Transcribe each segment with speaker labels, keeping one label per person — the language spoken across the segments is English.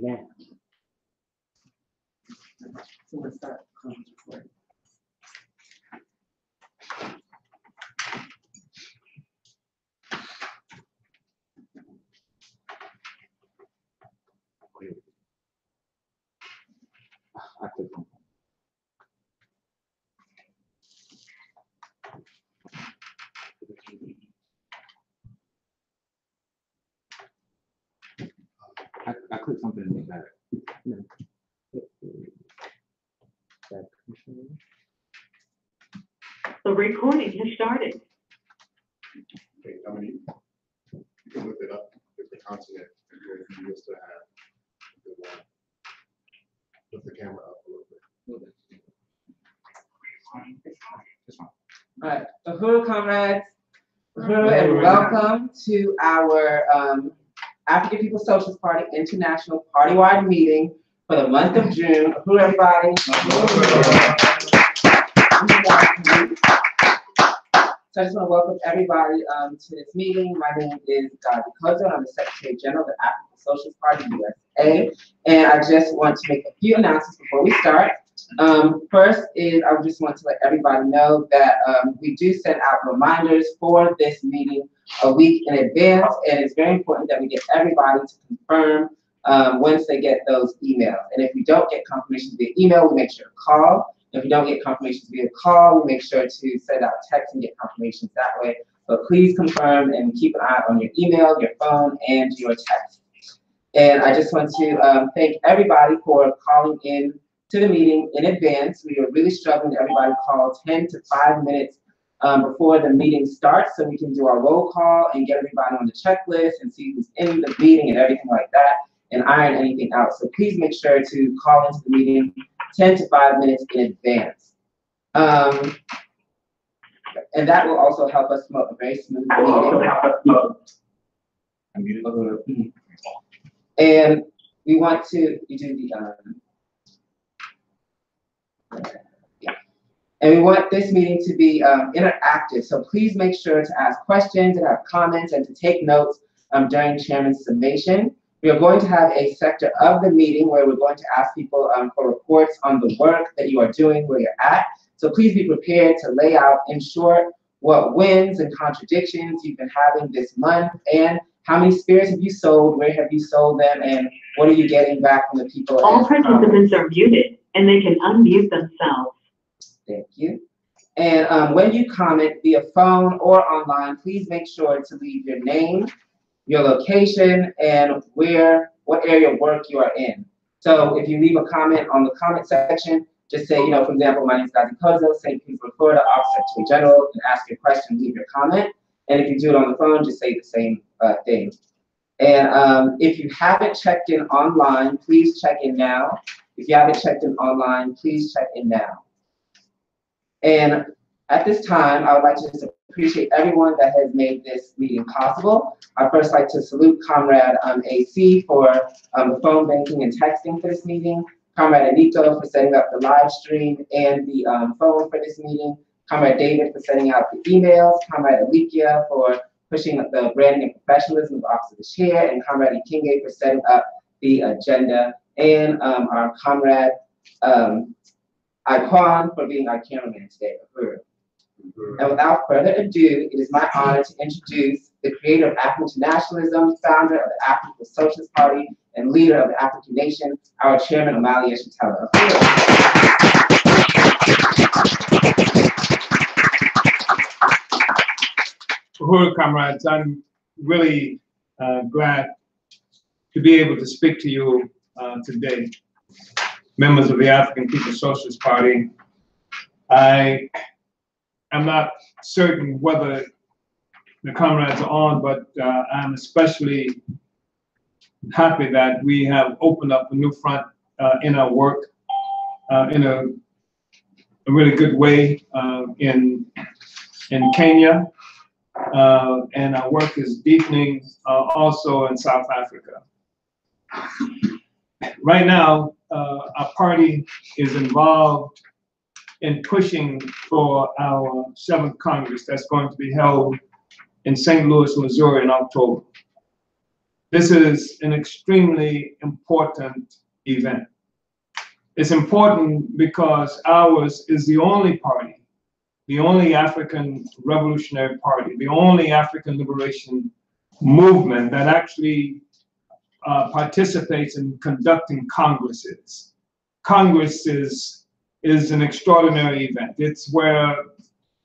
Speaker 1: Yeah.
Speaker 2: So let's start conference recording.
Speaker 1: I clicked something in the
Speaker 3: The recording has started.
Speaker 4: Okay, I mean, you can look it up with the continent and you just to have a good one. Lift the camera up a little bit.
Speaker 2: All right, Uhuru comrades, Uhuru, and welcome to our African People's Socialist Party International Party-wide meeting for the month of June. Uhuru, everybody. So I just want to welcome everybody to this meeting. My name is Gabi Kozo. I'm the Secretary General of the African Socialist Party USA. And I just want to make a few announcements before we start. First is I just want to let everybody know that we do send out reminders for this meeting a week in advance, and it's very important that we get everybody to confirm once they get those emails. And if we don't get confirmations via email, we make sure to call. If we don't get confirmations via call, we make sure to send out text and get confirmations that way. But please confirm and keep an eye on your email, your phone, and your text. And I just want to thank everybody for calling in to the meeting in advance. We are really struggling. Everybody call 10 to 5 minutes before the meeting starts so we can do our roll call and get everybody on the checklist and see who's in the meeting and everything like that and iron anything out. So please make sure to call into the meeting 10 to 5 minutes in advance. And that will also help us promote a very smooth meeting. And we want to do the and we want this meeting to be interactive. So please make sure to ask questions and have comments and to take notes during Chairman's summation. We are going to have a sector of the meeting where we're going to ask people for reports on the work that you are doing, where you're at. So please be prepared to lay out in short what wins and contradictions you've been having this month, and how many spirits have you sold, where have you sold them, and what are you getting back from the people?
Speaker 3: All participants are muted, and they can unmute themselves.
Speaker 2: Thank you. And when you comment via phone or online, please make sure to leave your name, your location, and what area of work you are in. So if you leave a comment on the comment section, just say, for example, my name is Gabi Kozo, St. Petersburg, Florida, Office Secretary General, and ask your question, leave your comment. And if you do it on the phone, just say the same thing. And if you haven't checked in online, please check in now. If you haven't checked in online, please check in now. And at this time, I would like to just appreciate everyone that has made this meeting possible. I'd first like to salute Comrade AC for the phone banking and texting for this meeting, Comrade Anito for setting up the live stream and the phone for this meeting, Comrade David for setting out the emails, Comrade Alikia for pushing the branding and professionalism of the Office of the Chair, and Comrade Ikinge for setting up the agenda, and our Comrade Iquan for being our cameraman today. And without further ado, it is my honor to introduce the creator of African Internationalism, founder of the African Socialist Party, and leader of the African Nation, our chairman, Omali Yeshitela.
Speaker 5: Uhuru comrades, I'm really glad to be able to speak to you today, members of the African People's Socialist Party. I'm not certain whether the comrades are on, but I'm especially happy that we have opened up a new front in our work in a really good way in Kenya, and our work is deepening also in South Africa. Right now, our party is involved in pushing for our 7th Congress that's going to be held in St. Louis, Missouri in October. This is an extremely important event. It's important because ours is the only party, the only African revolutionary party, the only African liberation movement that actually participates in conducting congresses. Congress is an extraordinary event. It's where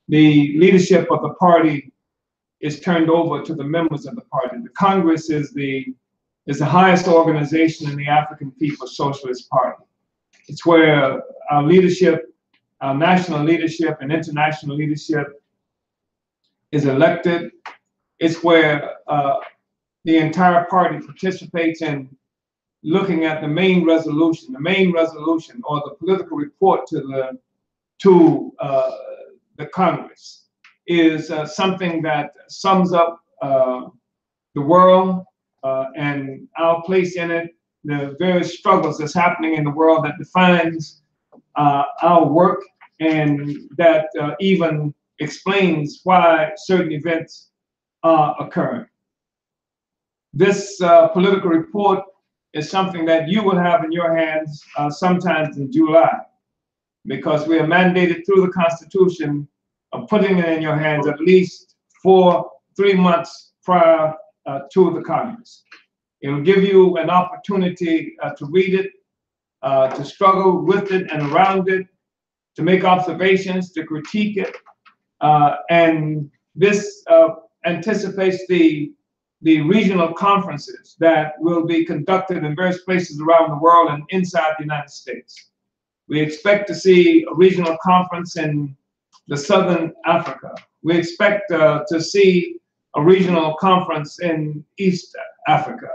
Speaker 5: the leadership of the party is turned over to the members of the party. The Congress is the highest organization in the African People's Socialist Party. It's where our leadership, our national leadership and international leadership is elected. It's where the entire party participates in looking at the main resolution or the political report to the Congress is something that sums up the world and our place in it, the various struggles that's happening in the world that defines our work, and that even explains why certain events are occurring. This political report is something that you will have in your hands sometimes in July, because we are mandated through the Constitution of putting it in your hands at least for 3 months prior to the Congress. It will give you an opportunity to read it, to struggle with it and around it, to make observations, to critique it. And this anticipates the regional conferences that will be conducted in various places around the world and inside the United States. We expect to see a regional conference in the Southern Africa. We expect to see a regional conference in East Africa.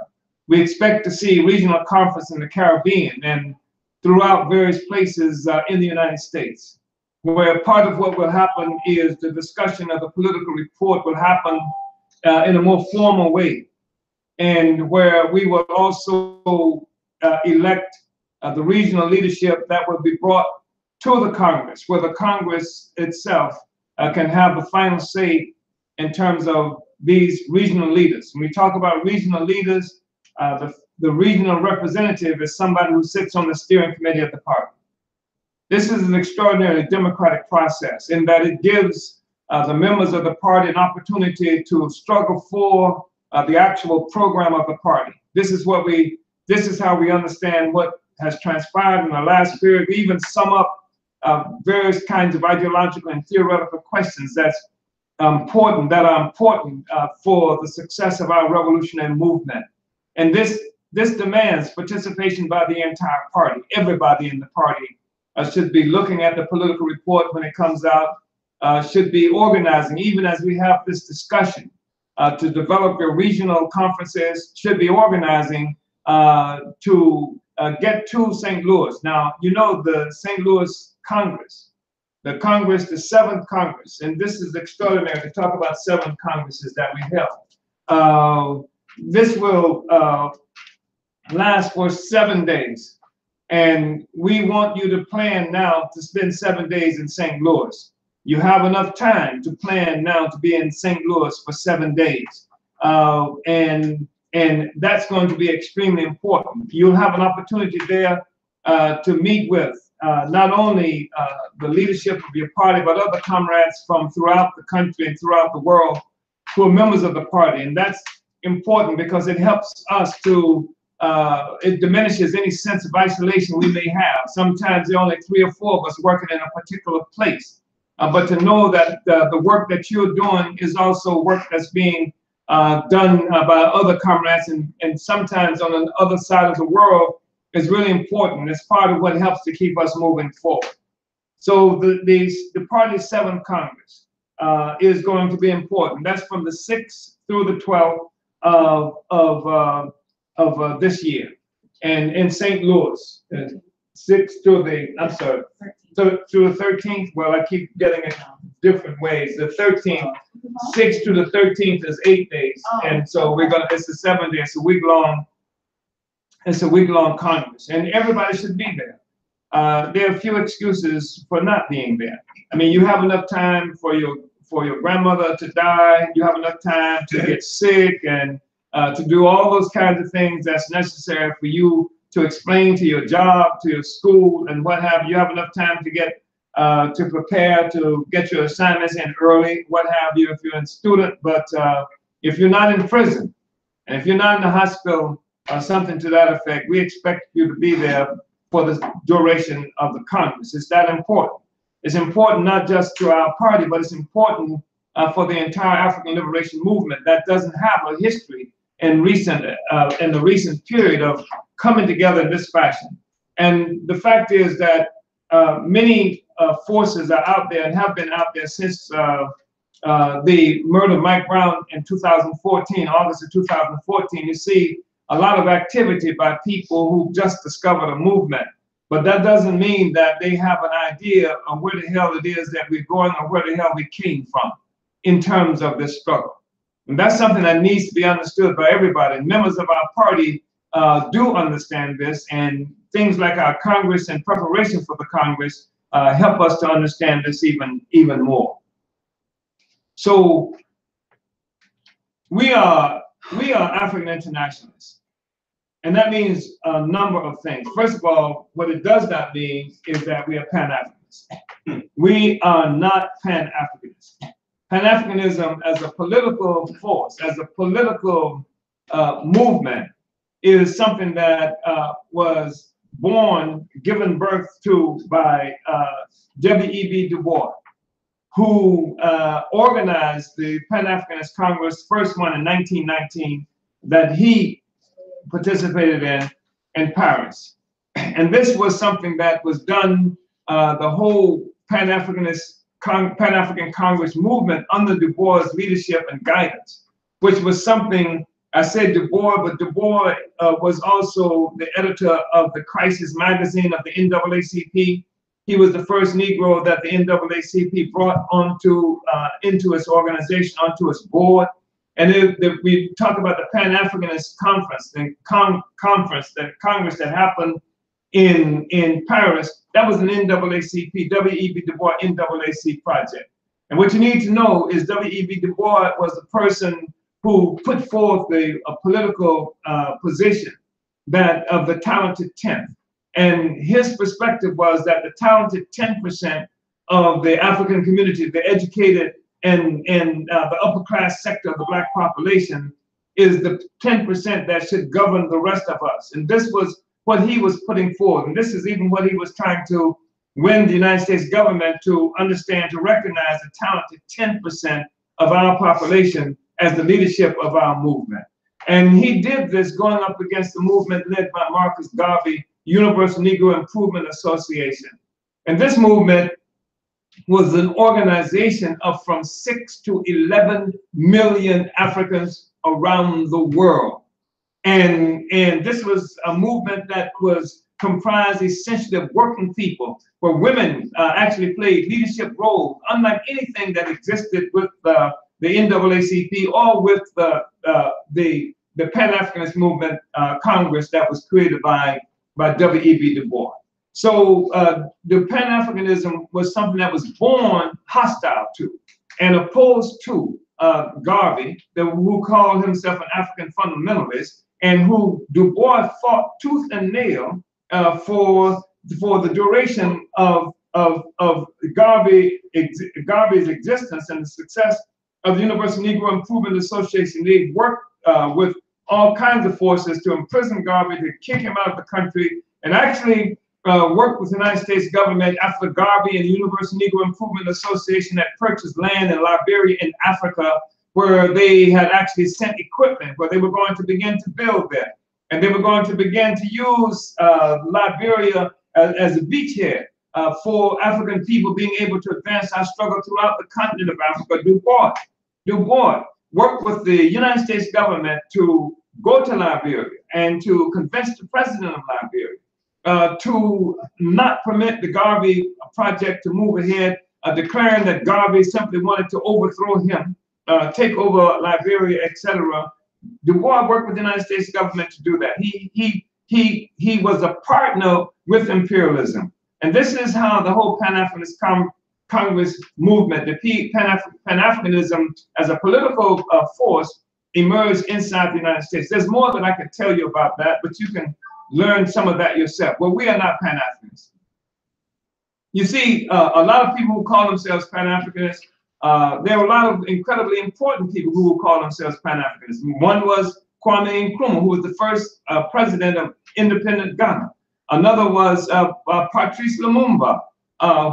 Speaker 5: We expect to see a regional conference in the Caribbean and throughout various places in the United States, where part of what will happen is the discussion of the political report will happen in a more formal way, and where we will also elect the regional leadership that will be brought to the Congress, where the Congress itself can have the final say in terms of these regional leaders. When we talk about regional leaders, the regional representative is somebody who sits on the steering committee of the party. This is an extraordinary democratic process in that it gives the members of the party an opportunity to struggle for the actual program of the party. This is how we understand what has transpired in the last period. We even sum up various kinds of ideological and theoretical questions that are important for the success of our revolutionary movement. And this demands participation by the entire party. Everybody in the party should be looking at the political report when it comes out, should be organizing, even as we have this discussion, to develop your regional conferences, should be organizing to get to St. Louis. Now, you know the St. Louis Congress, the 7th Congress, and this is extraordinary to talk about 7 Congresses that we held. This will last for 7 days. And we want you to plan now to spend 7 days in St. Louis. You have enough time to plan now to be in St. Louis for 7 days. And that's going to be extremely important. You'll have an opportunity there to meet with not only the leadership of your party, but other comrades from throughout the country and throughout the world who are members of the party. And that's important because it helps us to it diminishes any sense of isolation we may have. Sometimes there are only 3 or 4 of us working in a particular place. But to know that the work that you're doing is also work that's being done by other comrades and sometimes on the other side of the world is really important. It's part of what helps to keep us moving forward. So the party's 7th Congress is going to be important. That's from the 6th through the 12th of this year, and in St. Louis, 6th through through the 13th. Well, I keep getting it different ways. The 13th, 6th through the 13th is 8 days, and so it's a 7 days, it's a week-long Congress, and everybody should be there. There are a few excuses for not being there. I mean, you have enough time for your grandmother to die. You have enough time to get sick, and to do all those kinds of things that's necessary for you to explain to your job, to your school, and what have you. You have enough time to get to prepare to get your assignments in early, what have you, if you're a student. But if you're not in prison, and if you're not in the hospital or something to that effect, we expect you to be there for the duration of the Congress. It's that important. It's important not just to our party, but it's important for the entire African liberation movement that doesn't have a history in the recent period of coming together in this fashion. And the fact is that many forces are out there and have been out there since the murder of Mike Brown in 2014, August of 2014. You see a lot of activity by people who just discovered a movement. But that doesn't mean that they have an idea of where the hell it is that we're going or where the hell we came from in terms of this struggle. And that's something that needs to be understood by everybody. Members of our party do understand this, and things like our Congress and preparation for the Congress help us to understand this even more. So we are African internationalists. And that means a number of things. First of all, what it does not mean is that we are Pan-Africanists. We are not Pan-Africanists. Pan-Africanism as a political force, as a political movement, is something that was born, given birth to by W.E.B. Du Bois, who organized the Pan-Africanist Congress, first one in 1919, that he participated in Paris. And this was something that was done, the whole Pan-African Congress movement under Du Bois' leadership and guidance, which was something, I said Du Bois, but Du Bois was also the editor of the Crisis magazine of the NAACP. He was the first Negro that the NAACP brought into its organization, onto its board. And we talk about the Pan-Africanist Conference, the Congress that happened in Paris. That was an NAACP, W.E.B. Du Bois NAACP project. And what you need to know is W.E.B. Du Bois was the person who put forth a political position that of the talented 10th. And his perspective was that the talented 10% of the African community, the educated and the upper class sector of the Black population, is the 10% that should govern the rest of us. And this was what he was putting forward. And this is even what he was trying to win the United States government to understand, to recognize the talented 10% of our population as the leadership of our movement. And he did this going up against the movement led by Marcus Garvey, Universal Negro Improvement Association. And this movement was an organization of from 6 to 11 million Africans around the world. And this was a movement that was comprised essentially of working people, where women actually played leadership roles, unlike anything that existed with the NAACP or with the Pan-Africanist movement Congress that was created by W.E.B. Du Bois. So the Pan-Africanism was something that was born hostile to and opposed to Garvey, who called himself an African fundamentalist, and who Du Bois fought tooth and nail for the duration of Garvey's existence and the success of the Universal Negro Improvement Association. They worked with all kinds of forces to imprison Garvey, to kick him out of the country, and actually worked with the United States government after Garvey and the Universal Negro Improvement Association had purchased land in Liberia in Africa, where they had actually sent equipment, where they were going to begin to build there. And they were going to begin to use Liberia as a beachhead for African people being able to advance our struggle throughout the continent of Africa. Du Bois worked with the United States government to go to Liberia and to convince the president of Liberia to not permit the Garvey project to move ahead, declaring that Garvey simply wanted to overthrow him, take over Liberia, etc. Du Bois worked with the United States government to do that. He was a partner with imperialism. And this is how the whole Pan-Africanist Congress movement, the Pan-Africanism as a political force, emerged inside the United States. There's more that I could tell you about that, but you can learn some of that yourself. Well, we are not Pan-Africanists. You see, a lot of people who call themselves Pan-Africanists, there are a lot of incredibly important people who will call themselves Pan-Africanists. One was Kwame Nkrumah, who was the first president of independent Ghana. Another was Patrice Lumumba,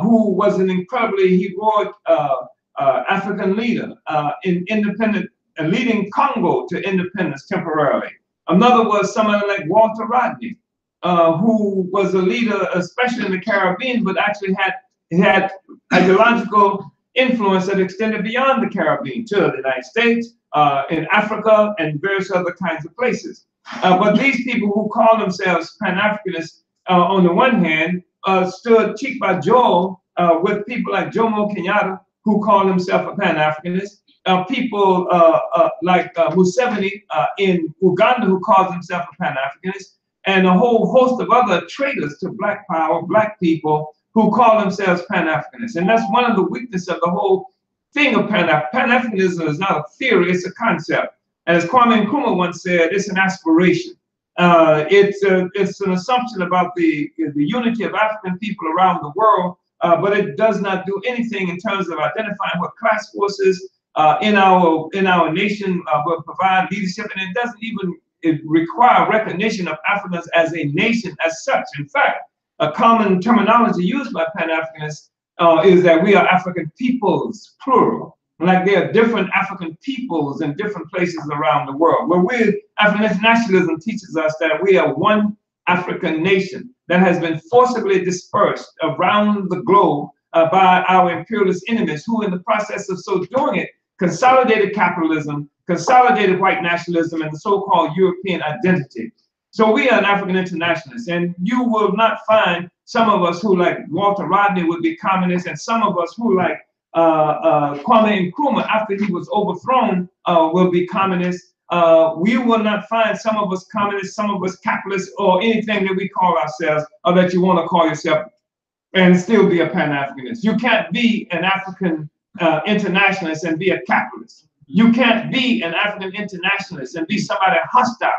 Speaker 5: who was an incredibly heroic African leader in independent, leading Congo to independence temporarily. Another was someone like Walter Rodney, who was a leader, especially in the Caribbean, but actually had ideological influence that extended beyond the Caribbean to the United States, in Africa, and various other kinds of places. But these people who call themselves Pan-Africanists, on the one hand, stood cheek by jowl with people like Jomo Kenyatta, who call himself a Pan-Africanist, people like Museveni in Uganda, who calls himself a Pan-Africanist, and a whole host of other traitors to Black power, Black people, who call themselves Pan-Africanists. And that's one of the weaknesses of the whole thing of Pan-Africanism. Is not a theory, it's a concept. And as Kwame Nkrumah once said, it's an aspiration. It's an assumption about the unity of African people around the world, but it does not do anything in terms of identifying what class forces in our nation will provide leadership, and it doesn't even require recognition of Africans as a nation as such. In fact, a common terminology used by Pan-Africanists is that we are African peoples, plural. Like there are different African peoples in different places around the world. Where African internationalism teaches us that we are one African nation that has been forcibly dispersed around the globe by our imperialist enemies, who in the process of so doing it, consolidated capitalism, consolidated white nationalism, and the so-called European identity. So we are an African internationalist, and you will not find some of us who, like Walter Rodney, would be communists, and some of us who, like Kwame Nkrumah, after he was overthrown, will be communists. We will not find some of us communists, some of us capitalists, or anything that we call ourselves, or that you want to call yourself, and still be a Pan-Africanist. You can't be an African internationalist and be a capitalist. You can't be an African internationalist and be somebody hostile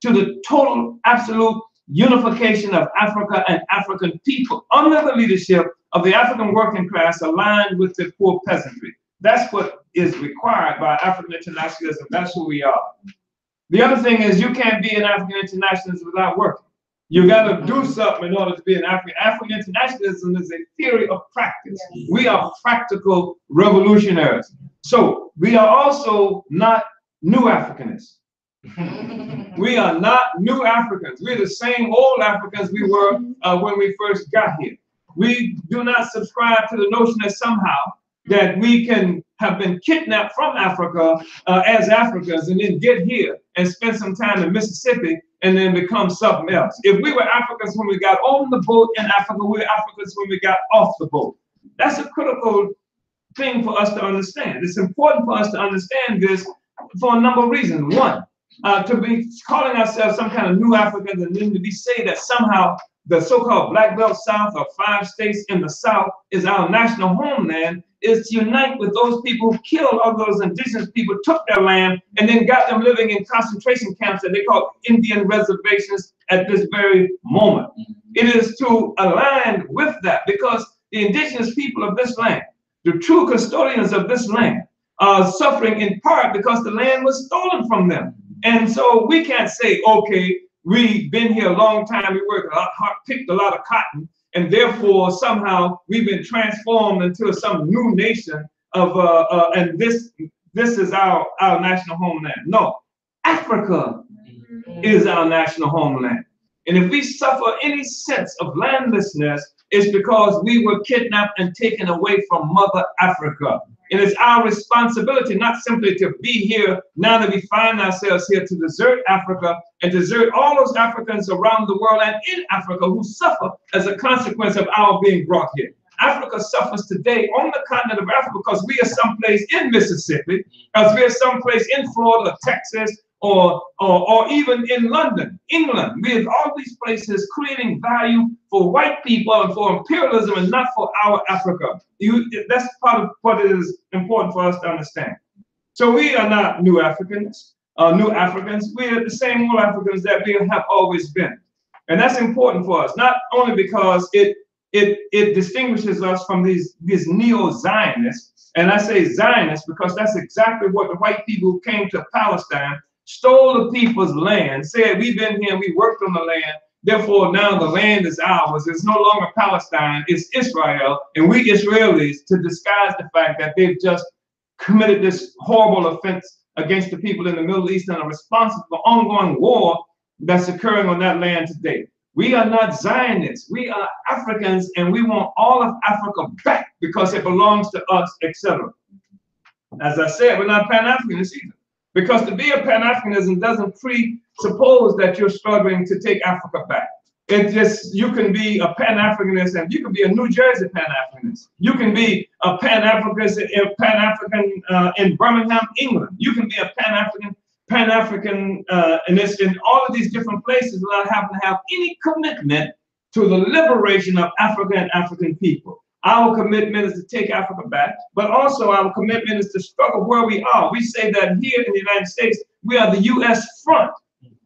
Speaker 5: to the total, absolute unification of Africa and African people under the leadership of the African working class aligned with the poor peasantry. That's what is required by African internationalism. That's who we are. The other thing is you can't be an African internationalist without working. You got to do something in order to be an African. African internationalism is a theory of practice. Yes. We are practical revolutionaries. So we are also not new Africanists. We are not new Africans. We're the same old Africans we were when we first got here. We do not subscribe to the notion that somehow that we can have been kidnapped from Africa as Africans and then get here and spend some time in Mississippi and then become something else. If we were Africans when we got on the boat in Africa, we were Africans when we got off the boat. That's a critical thing for us to understand. It's important for us to understand this for a number of reasons. One, to be calling ourselves some kind of new Africans and then to be say that somehow the so-called Black Belt South or 5 states in the South is our national homeland is to unite with those people who killed all those indigenous people, took their land, and then got them living in concentration camps that they call Indian reservations at this very moment. It is to align with that because the indigenous people of this land, the true custodians of this land, are suffering in part because the land was stolen from them. And so we can't say, okay, we've been here a long time, we worked a lot hard, picked a lot of cotton, and therefore somehow we've been transformed into some new nation of and this is our national homeland. No, Africa is our national homeland. And if we suffer any sense of landlessness, it's because we were kidnapped and taken away from Mother Africa. And it's our responsibility not simply to be here now that we find ourselves here, to desert Africa and desert all those Africans around the world and in Africa who suffer as a consequence of our being brought here. Africa suffers today on the continent of Africa because we are someplace in Mississippi, because we are someplace in Florida, Texas, or even in London, England. We have all these places creating value for white people and for imperialism and not for our Africa. That's part of what is important for us to understand. So we are not new Africans. new Africans. We are the same old Africans that we have always been. And that's important for us, not only because it distinguishes us from these neo-Zionists. And I say Zionists because that's exactly what the white people who came to Palestine, stole the people's land, said, we've been here, we worked on the land, therefore now the land is ours. It's no longer Palestine, it's Israel. And we Israelis, to disguise the fact that they've just committed this horrible offense against the people in the Middle East and are responsible for ongoing war that's occurring on that land today. We are not Zionists, we are Africans, and we want all of Africa back because it belongs to us, etc. As I said, we're not Pan-Africanists either. Because to be a Pan-Africanism doesn't presuppose that you're struggling to take Africa back. It just, you can be a Pan-Africanist and you can be a New Jersey Pan-Africanist. You can be a Pan-African in Birmingham, England. You can be a Pan-African in all of these different places without having to have any commitment to the liberation of Africa and African people. Our commitment is to take Africa back, but also our commitment is to struggle where we are. We say that here in the United States, we are the U.S. front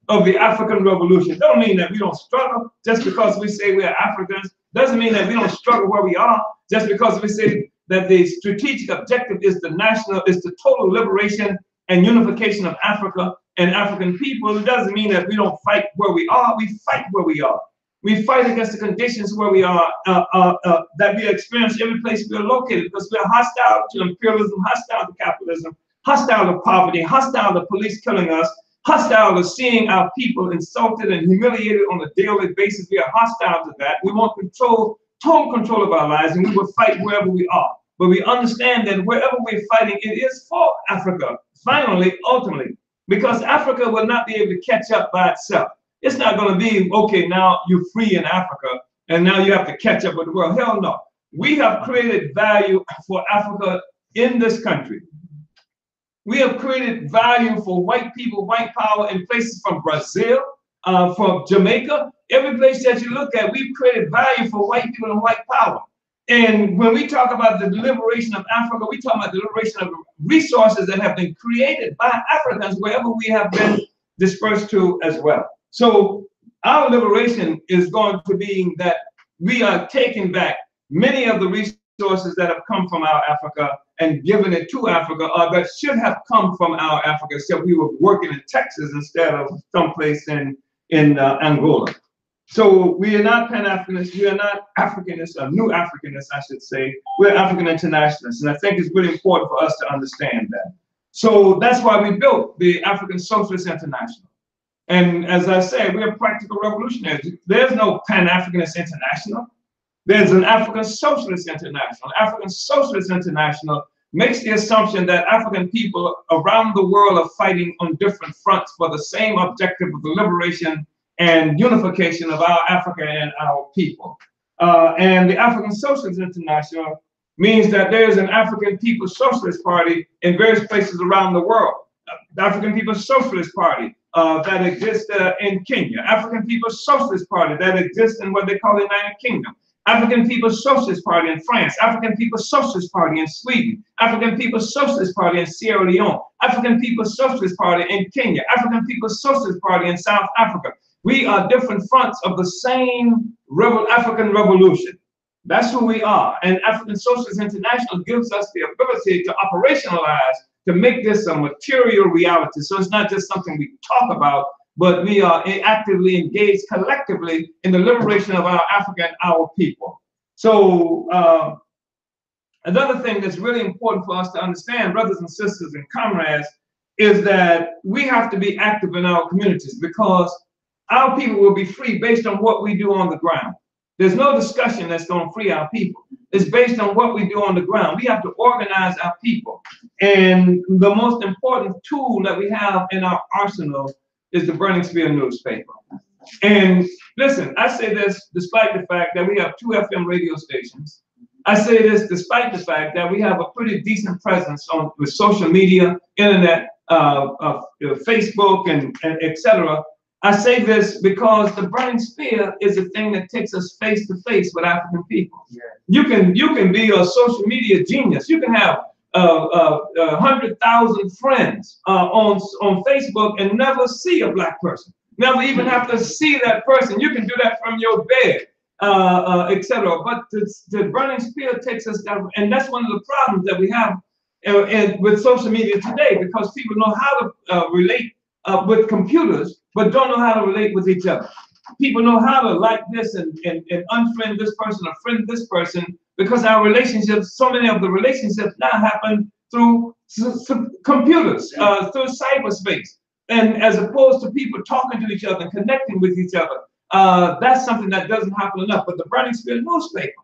Speaker 5: of the African Revolution. Don't mean that we don't struggle just because we say we are Africans. Doesn't mean that we don't struggle where we are just because we say that the strategic objective is the total liberation and unification of Africa and African people. It doesn't mean that we don't fight where we are. We fight where we are. We fight against the conditions where we are, that we experience every place we are located, because we are hostile to imperialism, hostile to capitalism, hostile to poverty, hostile to police killing us, hostile to seeing our people insulted and humiliated on a daily basis. We are hostile to that. We want control, total control of our lives, and we will fight wherever we are. But we understand that wherever we're fighting, it is for Africa, finally, ultimately, because Africa will not be able to catch up by itself. It's not going to be, okay, now you're free in Africa, and now you have to catch up with the world. Hell no. We have created value for Africa in this country. We have created value for white people, white power in places from Brazil, from Jamaica. Every place that you look at, we've created value for white people and white power. And when we talk about the liberation of Africa, we talk about the liberation of resources that have been created by Africans wherever we have been dispersed to as well. So our liberation is going to be that we are taking back many of the resources that have come from our Africa and giving it to Africa, or that should have come from our Africa, except we were working in Texas instead of someplace in Angola. So we are not Pan-Africanists, we are not Africanists, or New Africanists, I should say. We're African internationalists, and I think it's really important for us to understand that. So that's why we built the African Socialist International. And as I said, we're practical revolutionaries. There's no Pan-Africanist International. There's an African Socialist International. African Socialist International makes the assumption that African people around the world are fighting on different fronts for the same objective of the liberation and unification of our Africa and our people. And the African Socialist International means that there's an African People's Socialist Party in various places around the world. The African People's Socialist Party that exists in Kenya, African People's Socialist Party that exists in what they call the United Kingdom, African People's Socialist Party in France, African People's Socialist Party in Sweden, African People's Socialist Party in Sierra Leone, African People's Socialist Party in Kenya, African People's Socialist Party in South Africa. We are different fronts of the same African revolution. That's who we are. And African Socialist International gives us the ability to operationalize, to make this a material reality. So it's not just something we talk about, but we are actively engaged collectively in the liberation of our Africa and our people. So another thing that's really important for us to understand, brothers and sisters and comrades, is that we have to be active in our communities, because our people will be free based on what we do on the ground. There's no discussion that's going to free our people. It's based on what we do on the ground. We have to organize our people. And the most important tool that we have in our arsenal is the Burning Spear newspaper. And listen, I say this despite the fact that we have 2 FM radio stations. I say this despite the fact that we have a pretty decent presence with social media, internet, Facebook, and etc. I say this because the Burning Spear is a thing that takes us face to face with African people. Yeah. You can be a social media genius. You can have 100,000 friends on Facebook and never see a black person. Never even have to see that person. You can do that from your bed, etc. But the burning spear takes us down, and that's one of the problems that we have with social media today, because people know how to relate with computers, but don't know how to relate with each other. People know how to like this and unfriend this person or friend this person, because our relationships, so many of the relationships now happen through computers, through cyberspace. And as opposed to people talking to each other and connecting with each other, that's something that doesn't happen enough. But the burning spear newspaper,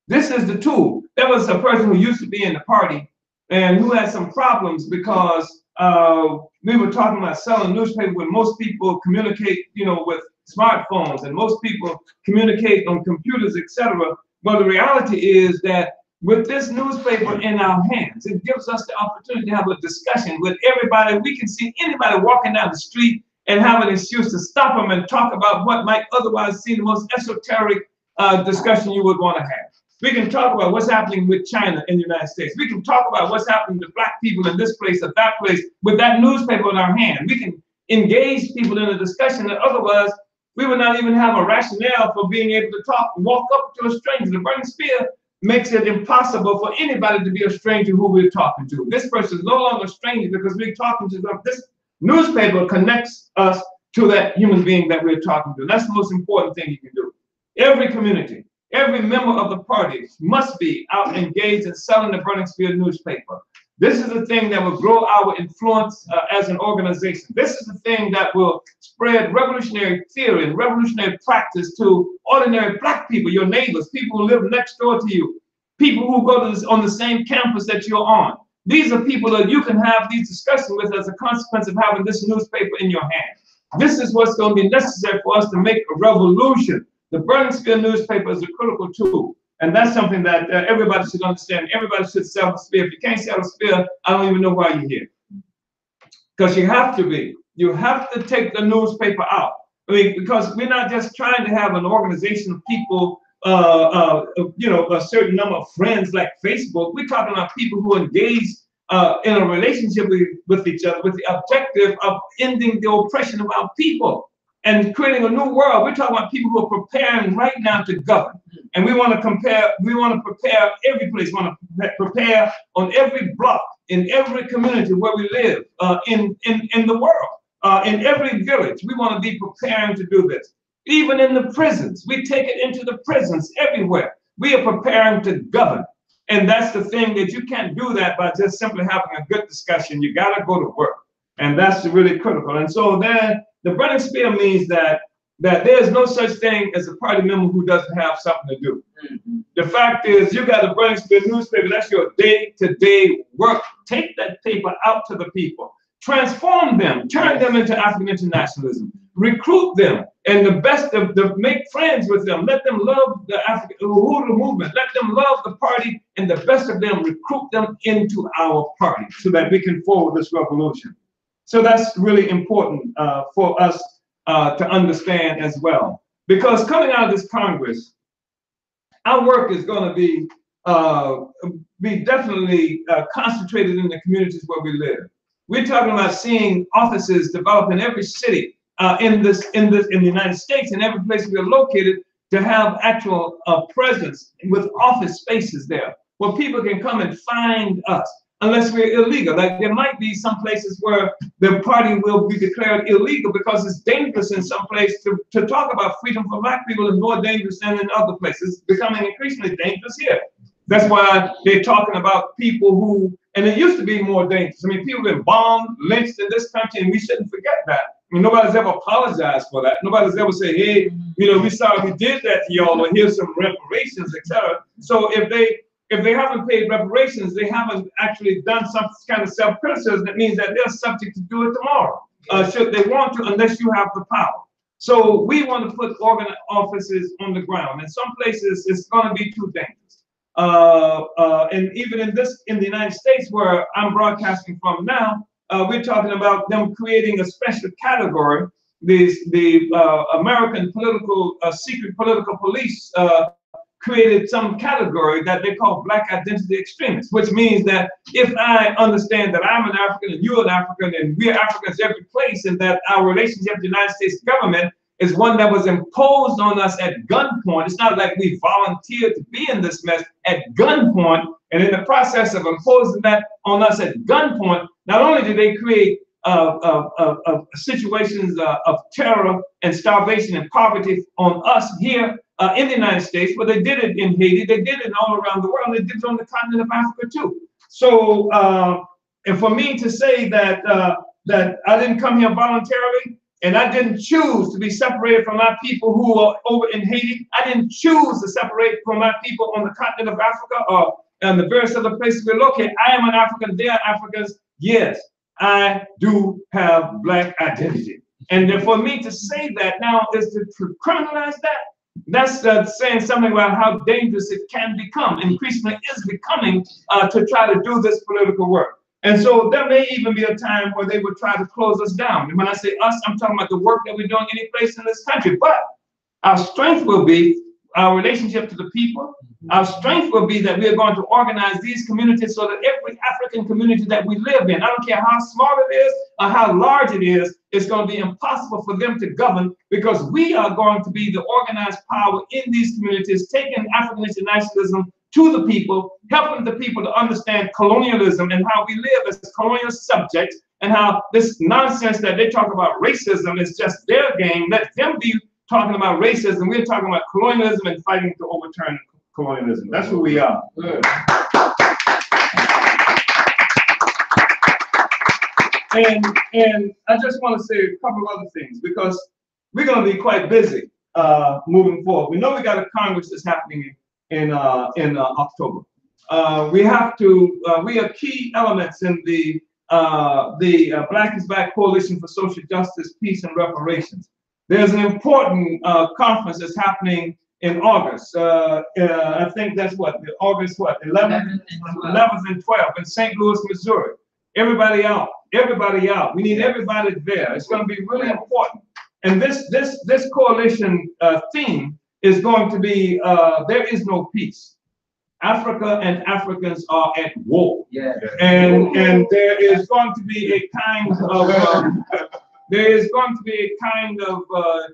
Speaker 5: this is the tool. There was a person who used to be in the party and who had some problems because we were talking about selling newspaper when most people communicate, with smartphones, and most people communicate on computers, etc. Well, the reality is that with this newspaper in our hands, it gives us the opportunity to have a discussion with everybody. We can see anybody walking down the street and have an excuse to stop them and talk about what might otherwise seem the most esoteric discussion you would want to have. We can talk about what's happening with China in the United States. We can talk about what's happening to black people in this place or that place with that newspaper in our hand. We can engage people in a discussion that otherwise we would not even have a rationale for being able to talk, walk up to a stranger. The burning spear makes it impossible for anybody to be a stranger who we're talking to. This person is no longer a stranger because we're talking to them. This newspaper connects us to that human being that we're talking to. That's the most important thing you can do. Every community, every member of the party must be out engaged in selling the burning spear newspaper. This is the thing that will grow our influence as an organization. This is the thing that will spread revolutionary theory and revolutionary practice to ordinary black people, your neighbors, people who live next door to you, people who go to on the same campus that you're on. These are people that you can have these discussions with as a consequence of having this newspaper in your hand. This is what's going to be necessary for us to make a revolution. The burning spear newspaper is a critical tool. And that's something that everybody should understand. Everybody should sell the spear. If you can't sell the spear, I don't even know why you're here. Because you have to be. You have to take the newspaper out. I mean, because we're not just trying to have an organization of people, a certain number of friends like Facebook. We're talking about people who engage in a relationship with each other with the objective of ending the oppression of our people and creating a new world. We're talking about people who are preparing right now to govern. And we want to prepare every place. We want to prepare on every block, in every community where we live, in the world, in every village. We want to be preparing to do this. Even in the prisons, we take it into the prisons everywhere. We are preparing to govern. And that's the thing, that you can't do that by just simply having a good discussion. You got to go to work. And that's really critical. And so then the burning spear means that there's no such thing as a party member who doesn't have something to do. The fact is, you got the burning spear newspaper. That's your day-to-day work. Take that paper out to the people. Transform them. Turn them into African internationalism. Recruit them. And the best of make friends with them. Let them love the African Uhuru movement. Let them love the party. And the best of them, recruit them into our party so that we can forward this revolution. So that's really important for us to understand as well. Because coming out of this Congress, our work is going to be definitely concentrated in the communities where we live. We're talking about seeing offices develop in every city in the United States, and every place we're located, to have actual presence with office spaces there where people can come and find us. Unless we're illegal. Like there might be some places where the party will be declared illegal because it's dangerous in some place to talk about freedom for black people is more dangerous than in other places. It's becoming increasingly dangerous here. That's why they're talking about people who, and it used to be more dangerous. I mean, people have been bombed, lynched in this country, and we shouldn't forget that. I mean, nobody's ever apologized for that. Nobody's ever said, hey, we sorry we did that to y'all, or here's some reparations, etc. So if they haven't paid reparations, they haven't actually done some kind of self-criticism. That means that they're subject to do it tomorrow, should they want to, unless you have the power. So we want to put offices on the ground. In some places, it's going to be too dangerous. And even in the United States, where I'm broadcasting from now, we're talking about them creating a special category, the American secret political police, created some category that they call Black identity extremists, which means that if I understand that I'm an African and you're an African and we're Africans every place, and that our relationship with the United States government is one that was imposed on us at gunpoint. It's not like we volunteered to be in this mess at gunpoint, and in the process of imposing that on us at gunpoint, not only did they create situations of terror and starvation and poverty on us here in the United States, but they did it in Haiti, they did it all around the world, they did it on the continent of Africa too. So, and for me to say that that I didn't come here voluntarily, and I didn't choose to be separated from my people who are over in Haiti, I didn't choose to separate from my people on the continent of Africa or in the various other places we're located. I am an African, they are Africans. Yes, I do have Black identity. And for me to say that now is to criminalize that. That's saying something about how dangerous it can become, increasingly is becoming, to try to do this political work. And so there may even be a time where they would try to close us down. And when I say us, I'm talking about the work that we're doing any place in this country. But our strength will be our relationship to the people. Our strength will be that we are going to organize these communities so that every African community that we live in, I don't care how small it is or how large it is, it's going to be impossible for them to govern, because we are going to be the organized power in these communities, taking African internationalism to the people, helping the people to understand colonialism and how we live as colonial subjects, and how this nonsense that they talk about racism is just their game. Let them be talking about racism. We're talking about colonialism and fighting to overturn colonialism. That's who we are. Good. And I just want to say a couple of other things, because we're going to be quite busy moving forward. We know we got a Congress that's happening in October. We have to, we are key elements in the Black is Back Coalition for Social Justice, Peace, and Reparations. There's an important conference that's happening in August. I think that's what, August what, 11th and 12th in St. Louis, Missouri. Everybody out, everybody out. We need everybody there. It's going to be really important. And this coalition theme is going to be, there is no peace. Africa and Africans are at war. Yeah. And there is going to be a kind of,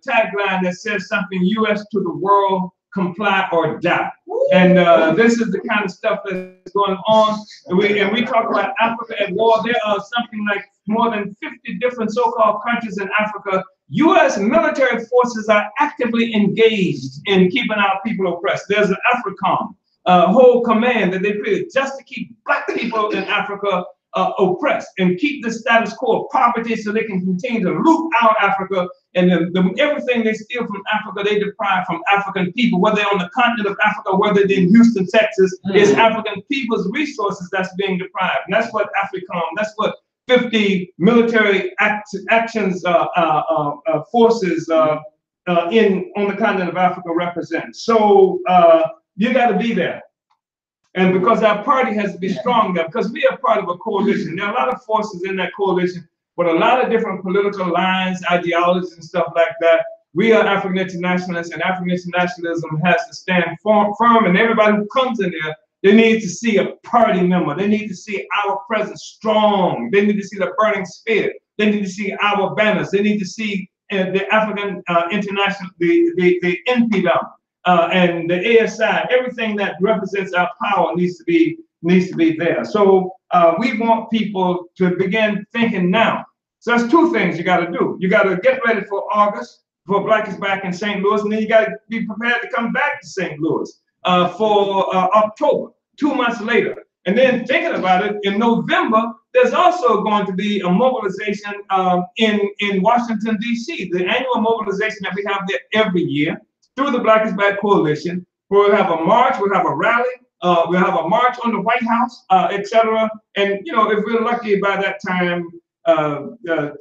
Speaker 5: tagline that says something, U.S. to the world, comply or die. And this is the kind of stuff that's going on. And we talk about Africa at war. There are something like more than 50 different so-called countries in Africa. U.S. military forces are actively engaged in keeping our people oppressed. There's an AFRICOM, whole command that they created just to keep Black people in Africa oppressed and keep the status quo of poverty, so they can continue to loot our Africa, and everything they steal from Africa, they deprive from African people, whether they're on the continent of Africa, whether they're in Houston, Texas, it's African people's resources that's being deprived. And that's what AFRICOM, that's what 50 military actions forces on the continent of Africa represent. So you got to be there. And because our party has to be strong there, because we are part of a coalition. There are a lot of forces in that coalition with a lot of different political lines, ideologies, and stuff like that. We are African internationalists, and African internationalism has to stand firm. And everybody who comes in there, they need to see a party member. They need to see our presence strong. They need to see the burning spear. They need to see our banners. They need to see the African international, the NPLM. And the ASI, everything that represents our power needs to be there. So we want people to begin thinking now. So that's two things you got to do. You got to get ready for August, for Black is Back in St. Louis, and then you got to be prepared to come back to St. Louis for October, 2 months later. And then thinking about it, in November, there's also going to be a mobilization in Washington, D.C., the annual mobilization that we have there every year, through the Black is Back Coalition. We'll have a march, we'll have a rally, we'll have a march on the White House, etc. And you know, if we're lucky by that time, the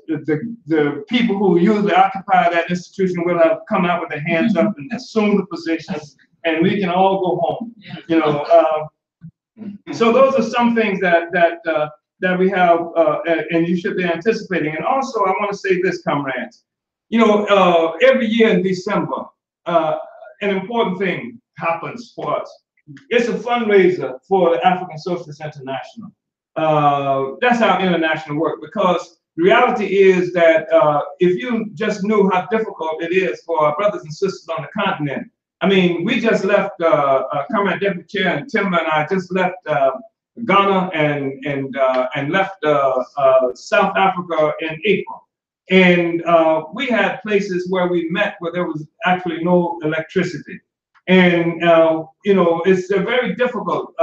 Speaker 5: people who usually occupy that institution will have come out with their hands up and assume the positions, and we can all go home. You know, so those are some things that we have, and you should be anticipating. And also, I want to say this, comrades. You know, every year in December, an important thing happens for us. It's a fundraiser for the African Socialist International. That's our international work, because the reality is that if you just knew how difficult it is for our brothers and sisters on the continent. I mean, we just left, Comrade Deputy Chair and Timber and I just left Ghana and left South Africa in April. And we had places where we met where there was actually no electricity. And, you know, it's a very difficult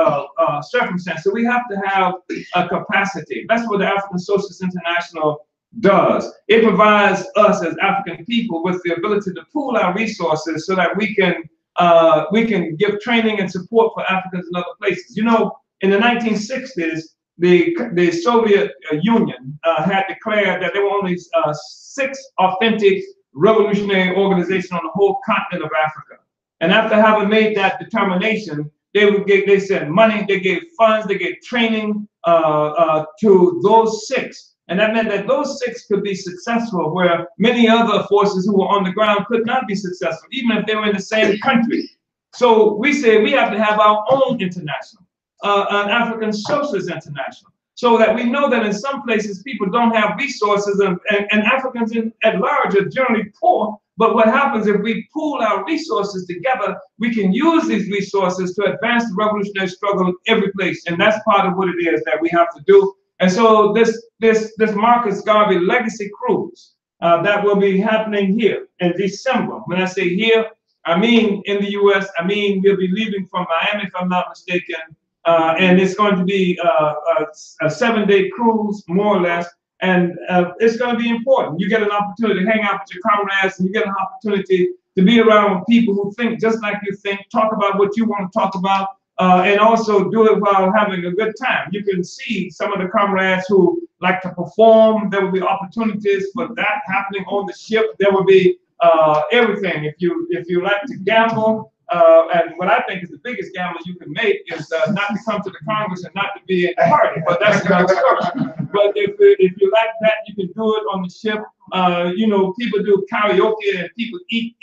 Speaker 5: circumstance. So we have to have a capacity. That's what the African Socialist International does. It provides us as African people with the ability to pool our resources so that we can give training and support for Africans in other places. You know, in the 1960s, the Soviet Union had declared that there were only 6 authentic revolutionary organizations on the whole continent of Africa. And after having made that determination, they sent money, they gave funds, they gave training to those 6. And that meant that those 6 could be successful where many other forces who were on the ground could not be successful, even if they were in the same country. So we say we have to have our own international, an African Socialist International, so that we know that in some places people don't have resources and Africans at large are generally poor. But what happens if we pool our resources together, we can use these resources to advance the revolutionary struggle in every place. And that's part of what it is that we have to do. And so this Marcus Garvey Legacy Cruise that will be happening here in December. When I say here, I mean in the US, I mean we'll be leaving from Miami, if I'm not mistaken. And it's going to be a 7-day cruise, more or less. And it's going to be important. You get an opportunity to hang out with your comrades, and you get an opportunity to be around people who think just like you think, talk about what you want to talk about, and also do it while having a good time. You can see some of the comrades who like to perform. There will be opportunities for that happening on the ship. There will be everything. If you like to gamble, and what I think is the biggest gamble you can make is not to come to the Congress and not to be in the party, but that's another story. But if you like that, you can do it on the ship. You know, people do karaoke and people eat,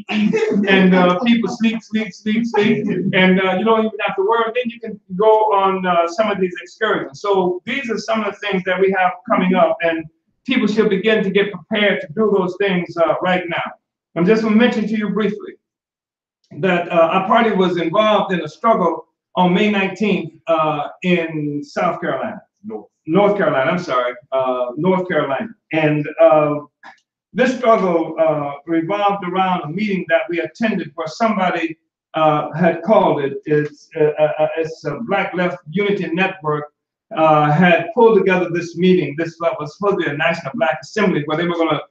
Speaker 5: and people sleep, and you don't even have to worry. Then you can go on some of these excursions. So these are some of the things that we have coming up, and people should begin to get prepared to do those things right now. I'm just going to mention to you briefly that our party was involved in a struggle on May 19th in South Carolina. North Carolina, I'm sorry, North Carolina. And this struggle revolved around a meeting that we attended where somebody had called it. It's a Black Left Unity Network had pulled together this meeting. This was supposed to be a National Black Assembly where they were going to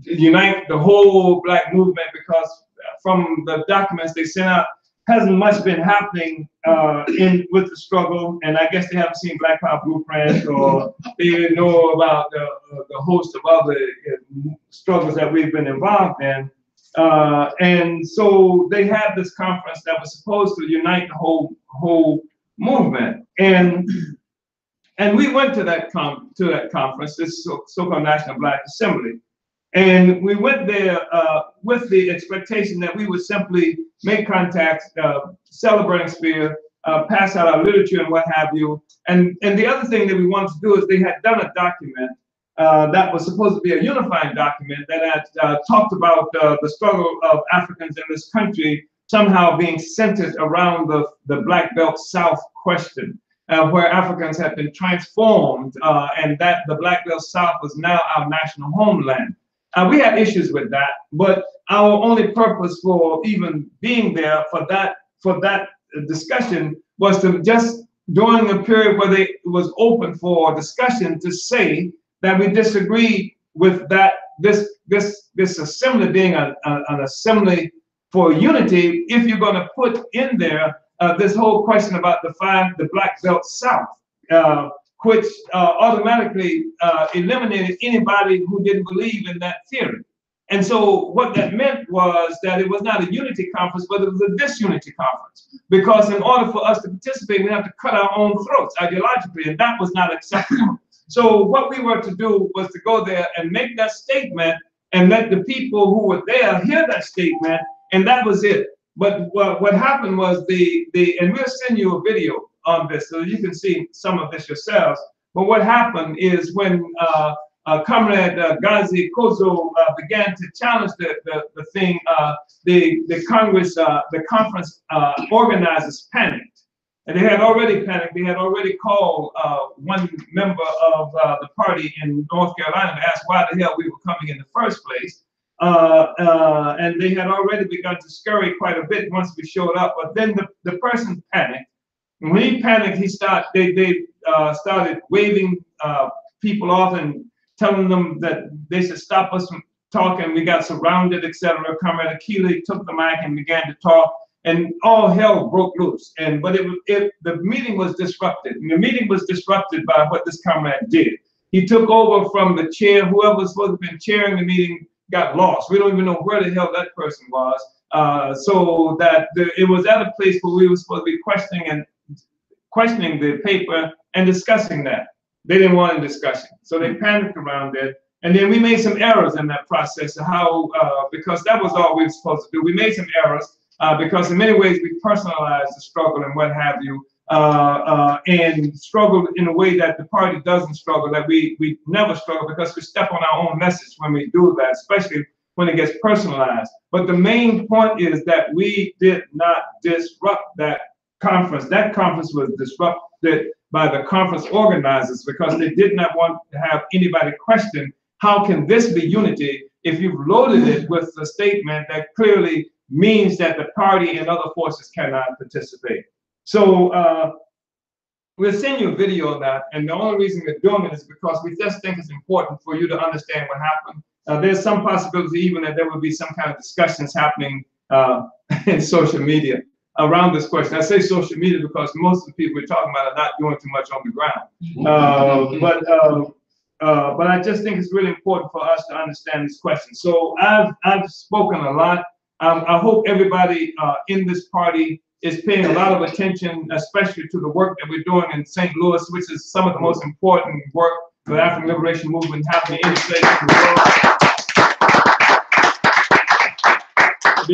Speaker 5: unite the whole Black movement, because from the documents they sent out, hasn't much been happening with the struggle, and I guess they haven't seen Black Power Blueprint, or they know about the host of other struggles that we've been involved in. And so they had this conference that was supposed to unite the whole movement, and we went to that conference, this so-called National Black Assembly. And we went there with the expectation that we would simply make contacts, celebrating Spear, pass out our literature and what have you. And the other thing that we wanted to do is they had done a document that was supposed to be a unifying document that had talked about the struggle of Africans in this country somehow being centered around the Black Belt South question, where Africans had been transformed and that the Black Belt South was now our national homeland. We had issues with that, but our only purpose for even being there for that discussion was to just, during a period where it was open for discussion, to say that we disagreed with that this assembly being an assembly for unity. If you're going to put in there this whole question about the Black Belt South, which automatically eliminated anybody who didn't believe in that theory. And so what that meant was that it was not a unity conference, but it was a disunity conference. Because in order for us to participate, we have to cut our own throats ideologically, and that was not acceptable. So what we were to do was to go there and make that statement and let the people who were there hear that statement, and that was it. But what happened was and we'll send you a video on this so you can see some of this yourselves. But what happened is when Comrade Ghazi Kozo began to challenge the thing, the conference organizers panicked. And they had already panicked. They had already called one member of the party in North Carolina to ask why the hell we were coming in the first place. And they had already begun to scurry quite a bit once we showed up. But then the person panicked. And when he panicked, they started waving people off and telling them that they should stop us from talking. We got surrounded, etc. Comrade Akili took the mic and began to talk. And all hell broke loose. But the meeting was disrupted. And the meeting was disrupted by what this comrade did. He took over from the chair. Whoever was supposed to have been chairing the meeting got lost. We don't even know where the hell that person was. So that it was at a place where we were supposed to be questioning the paper and discussing that. They didn't want a discussion. So they panicked around it. And then we made some errors in that process of how, because that was all we were supposed to do. We made some errors. Because in many ways we personalized the struggle and what have you, and struggled in a way that the party doesn't struggle, that we never struggle, because we step on our own message when we do that, especially when it gets personalized. But the main point is that we did not disrupt that conference. That conference was disrupted by the conference organizers because they did not want to have anybody question, how can this be unity if you've loaded it with a statement that clearly means that the party and other forces cannot participate. So we'll send you a video of that, and the only reason we're doing it is because we just think it's important for you to understand what happened. There's some possibility even that there will be some kind of discussions happening in social media around this question. I say social media because most of the people we're talking about are not doing too much on the ground. But I just think it's really important for us to understand this question. So I've spoken a lot. I hope everybody in this party is paying a lot of attention, especially to the work that we're doing in St. Louis, which is some of the most important work for the African Liberation Movement happening in the place in the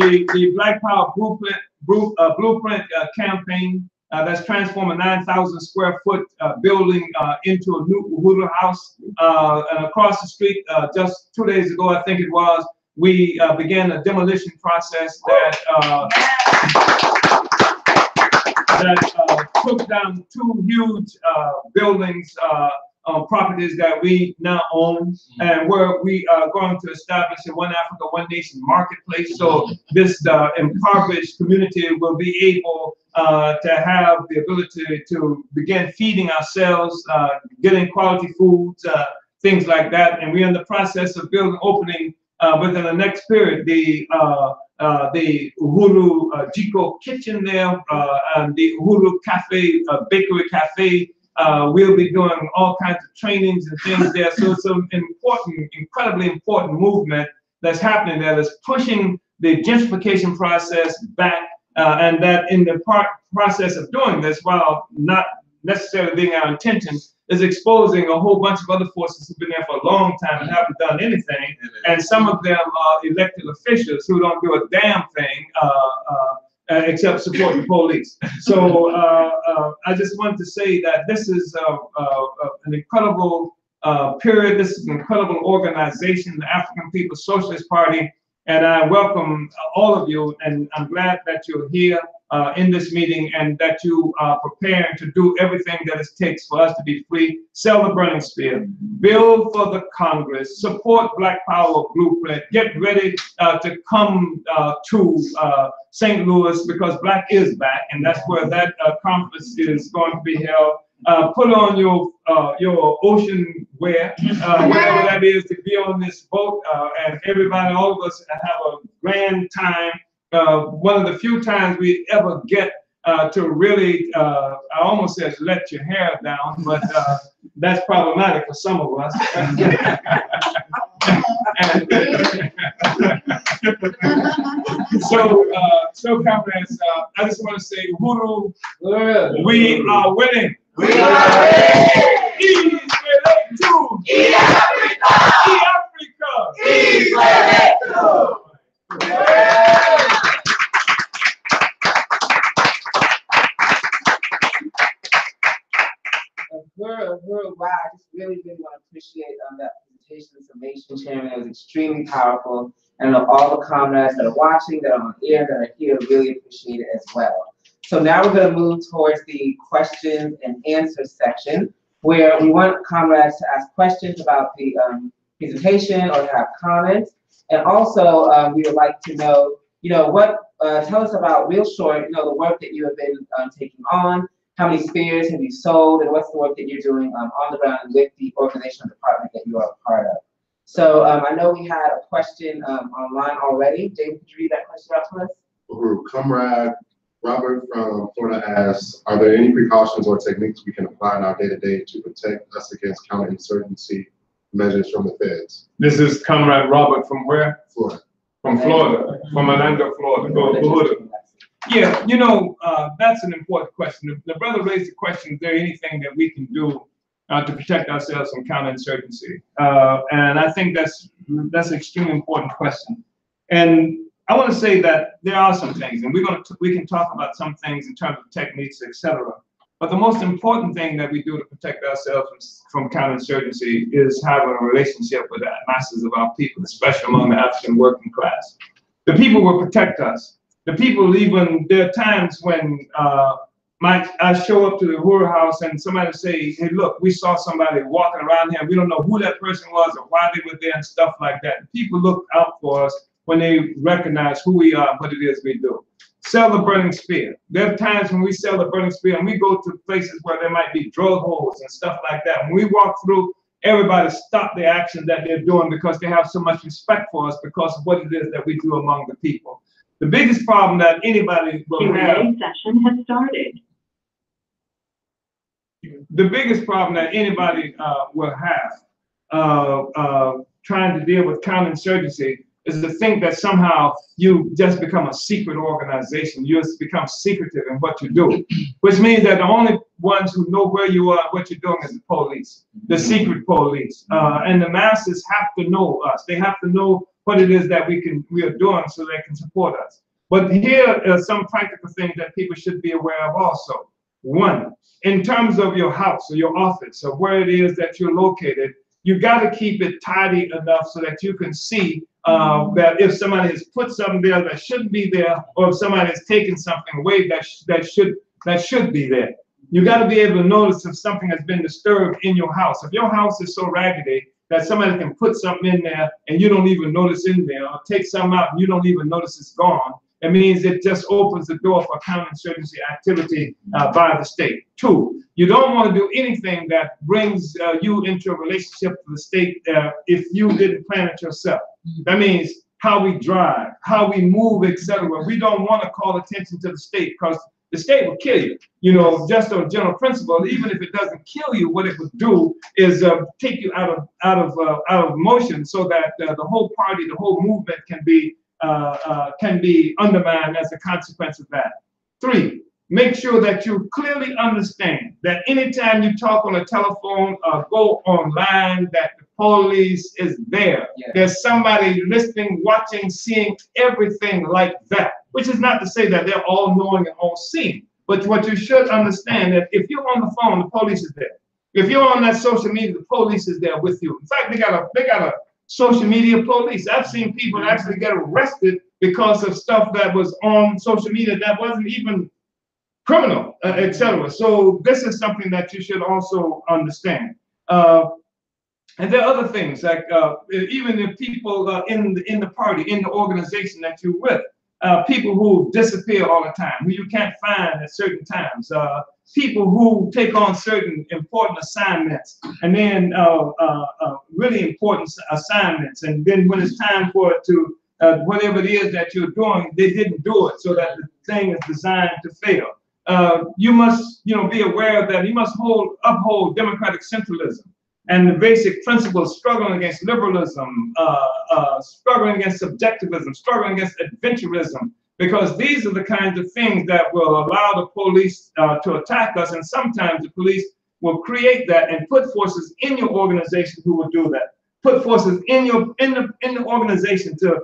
Speaker 5: world. The Black Power Blueprint campaign that's transforming a 9,000 square foot building into a new Uhuru house. And across the street, just 2 days ago, I think it was, we began a demolition process that took down 2 huge buildings, properties that we now own, and where we are going to establish a One Africa, One Nation marketplace. So this impoverished community will be able to have the ability to begin feeding ourselves, getting quality foods, things like that. And we're in the process of opening within the next period the Uhuru Jiko kitchen there, and the Uhuru Cafe, bakery cafe. We'll be doing all kinds of trainings and things there. So it's an important, incredibly important movement that's happening there, that's pushing the gentrification process back, and that in the process of doing this, while not necessarily being our intention, is exposing a whole bunch of other forces who've been there for a long time and haven't done anything, and some of them are elected officials who don't do a damn thing except support the police. So I just wanted to say that this is an incredible period. This is an incredible organization, the African People's Socialist Party, and I welcome all of you, and I'm glad that you're here in this meeting, and that you are preparing to do everything that it takes for us to be free. Sell the burning spear, build for the Congress, support Black Power Blueprint, get ready to come to St. Louis, because Black is back, and that's where that conference is going to be held. Put on your ocean wear, whatever that is, to be on this boat, and everybody, all of us, have a grand time. One of the few times we ever get to really, I almost said let your hair down, but that's problematic for some of us. So comrades, I just want to say, Uhuru, we are winning. We are winning.
Speaker 2: Wow, I just really want to appreciate that presentation and summation, Chairman. It was extremely powerful. And all the comrades that are watching, that are on air, that are here, really appreciate it as well. So now we're going to move towards the questions and answers section, where we want comrades to ask questions about the presentation or to have comments. And also, we would like to know, tell us about, real short, the work that you have been taking on. How many spheres have you sold, and what's the work that you're doing on the ground with the organizational department that you are a part of? So I know we had a question online already. David, could you read that question out to us?
Speaker 4: Comrade Robert from Florida asks, are there any precautions or techniques we can apply in our day-to-day to protect us against counterinsurgency measures from the feds?
Speaker 5: This is Comrade Robert from where?
Speaker 4: Florida.
Speaker 5: From Florida, from Orlando, Florida. Yeah, that's an important question. The brother raised the question, is there anything that we can do to protect ourselves from counterinsurgency? And I think that's an extremely important question. And I want to say that there are some things, and we can talk about some things in terms of techniques, etc. But the most important thing that we do to protect ourselves from counterinsurgency is having a relationship with the masses of our people, especially among the African working class. The people will protect us. The people, even there are times when I show up to the Uhuru House and somebody say, hey, look, we saw somebody walking around here. We don't know who that person was or why they were there and stuff like that. People look out for us when they recognize who we are and what it is we do. Sell the burning spear. There are times when we sell the burning spear and we go to places where there might be drug holes and stuff like that. When we walk through, everybody stop the action that they're doing because they have so much respect for us because of what it is that we do among the people. The biggest problem that anybody will have.
Speaker 3: Q&A session has started.
Speaker 5: The biggest problem that anybody will have trying to deal with counterinsurgency is to think that somehow you just become a secret organization. You just become secretive in what you do, which means that the only ones who know where you are and what you're doing is the police, the secret police. And the masses have to know us. They have to know what it is that we are doing so they can support us. But here are some practical things that people should be aware of also. One, in terms of your house or your office or where it is that you're located, you got to keep it tidy enough so that you can see that if somebody has put something there that shouldn't be there, or if somebody has taken something away that should be there. You got to be able to notice if something has been disturbed in your house. If your house is so raggedy that somebody can put something in there and you don't even notice in there, or take something out and you don't even notice it's gone, it means it just opens the door for counterinsurgency activity by the state. Two, you don't want to do anything that brings you into a relationship with the state if you didn't plan it yourself. That means how we drive, how we move, etc. We don't want to call attention to the state because the state will kill you. Just on general principle, even if it doesn't kill you, what it would do is take you out of motion so that the whole party, the whole movement can be undermined as a consequence of that. Three, make sure that you clearly understand that anytime you talk on a telephone or go online, that the police is there. Yeah. There's somebody listening, watching, seeing everything like that, which is not to say that they're all knowing and all seeing. But what you should understand that if you're on the phone, the police is there. If you're on that social media, the police is there with you. In fact, they got a social media police. I've seen people actually get arrested because of stuff that was on social media that wasn't even criminal, etc. So this is something that you should also understand. And there are other things like even if people in the party, in the organization that you're with, people who disappear all the time, who you can't find at certain times, people who take on certain important assignments, and then really important assignments, and then when it's time for it to, whatever it is that you're doing, they didn't do it, so that the thing is designed to fail. You must, be aware that you must uphold democratic centralism and the basic principles, struggling against liberalism, struggling against subjectivism, struggling against adventurism, because these are the kinds of things that will allow the police to attack us, and sometimes the police will create that and put forces in your organization who will do that. Put forces in the organization to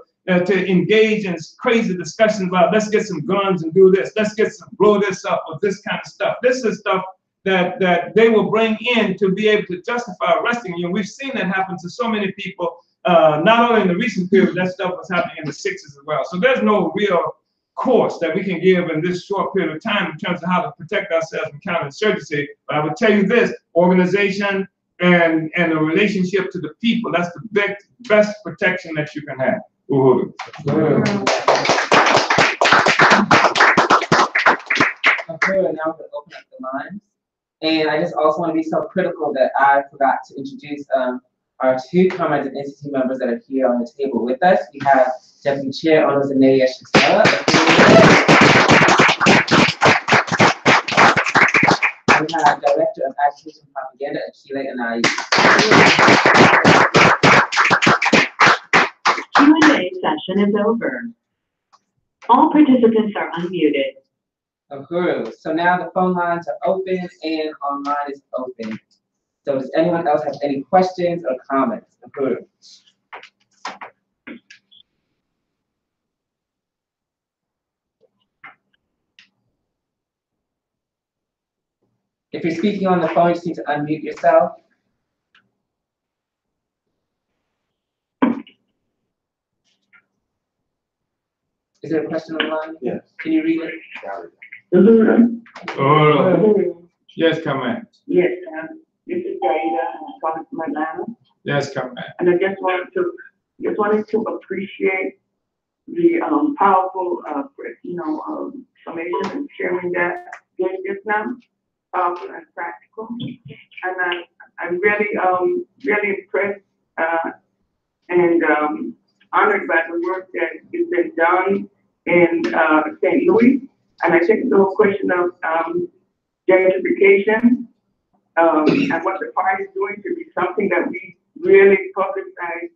Speaker 5: engage in crazy discussions about let's get some guns and do this, let's blow this up, or this kind of stuff. This is stuff that they will bring in to be able to justify arresting you. And we've seen that happen to so many people, not only in the recent period, that stuff was happening in the 60s as well. So there's no real course that we can give in this short period of time in terms of how to protect ourselves from counterinsurgency. But I would tell you this, organization and a relationship to the people, that's the best protection that you can have. Uhuru.
Speaker 2: Okay, and now we're gonna open up the lines. And I just also want to be so critical that I forgot to introduce our two comrades and entity members that are here on the table with us. We have Deputy Chair Honorable Zaneya Shatella. We have Director of Agitation and Propaganda, Akila Anayi.
Speaker 3: Q&A session is over. All participants are unmuted.
Speaker 2: Uhuru. So now the phone lines are open and online is open. So does anyone else have any questions or comments? Uhuru. If you're speaking on the phone, you just need to unmute yourself. Is there a question on the line?
Speaker 1: Yes.
Speaker 2: Can you read it?
Speaker 5: Uhuru. Yes, comrade.
Speaker 6: Yes, this is Jaida, I'm calling from Atlanta,
Speaker 5: Yes, comrade.
Speaker 6: and I just wanted to appreciate the powerful, summation and sharing that during this now, powerful and practical, and I'm really, really impressed and honored by the work that has been done in St. Louis, and I think the whole question of gentrification. And what the party is doing to be something that we really publicize,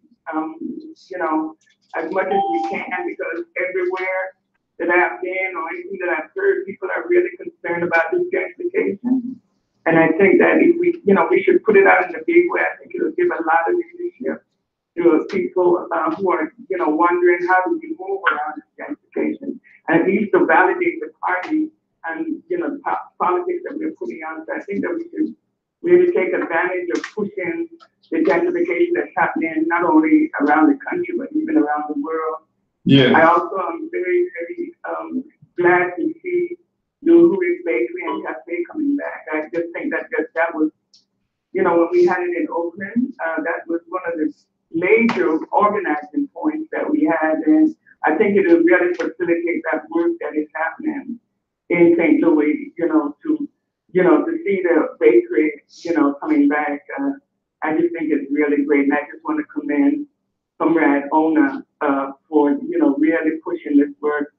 Speaker 6: as much as we can, because everywhere that I've been or anything that I've heard, people are really concerned about this gentrification. And I think that if we should put it out in a big way. I think it'll give a lot of leadership to people who are, wondering how do we move around this gentrification, and at least to validate the party and, the politics that we're putting out. So I think that we should really take advantage of pushing the gentrification that's happening not only around the country, but even around the world.
Speaker 5: Yeah.
Speaker 6: I also am very, very glad to see the Uhuru Bakery and Cafe coming back. I just think that was, when we had it in Oakland, that was one of the major organizing points that we had. And I think it will really facilitate that work that is happening in St. Louis, to see the bakery, coming back. I just think it's really great. And I just want to commend Comrade Ona for, really pushing this work,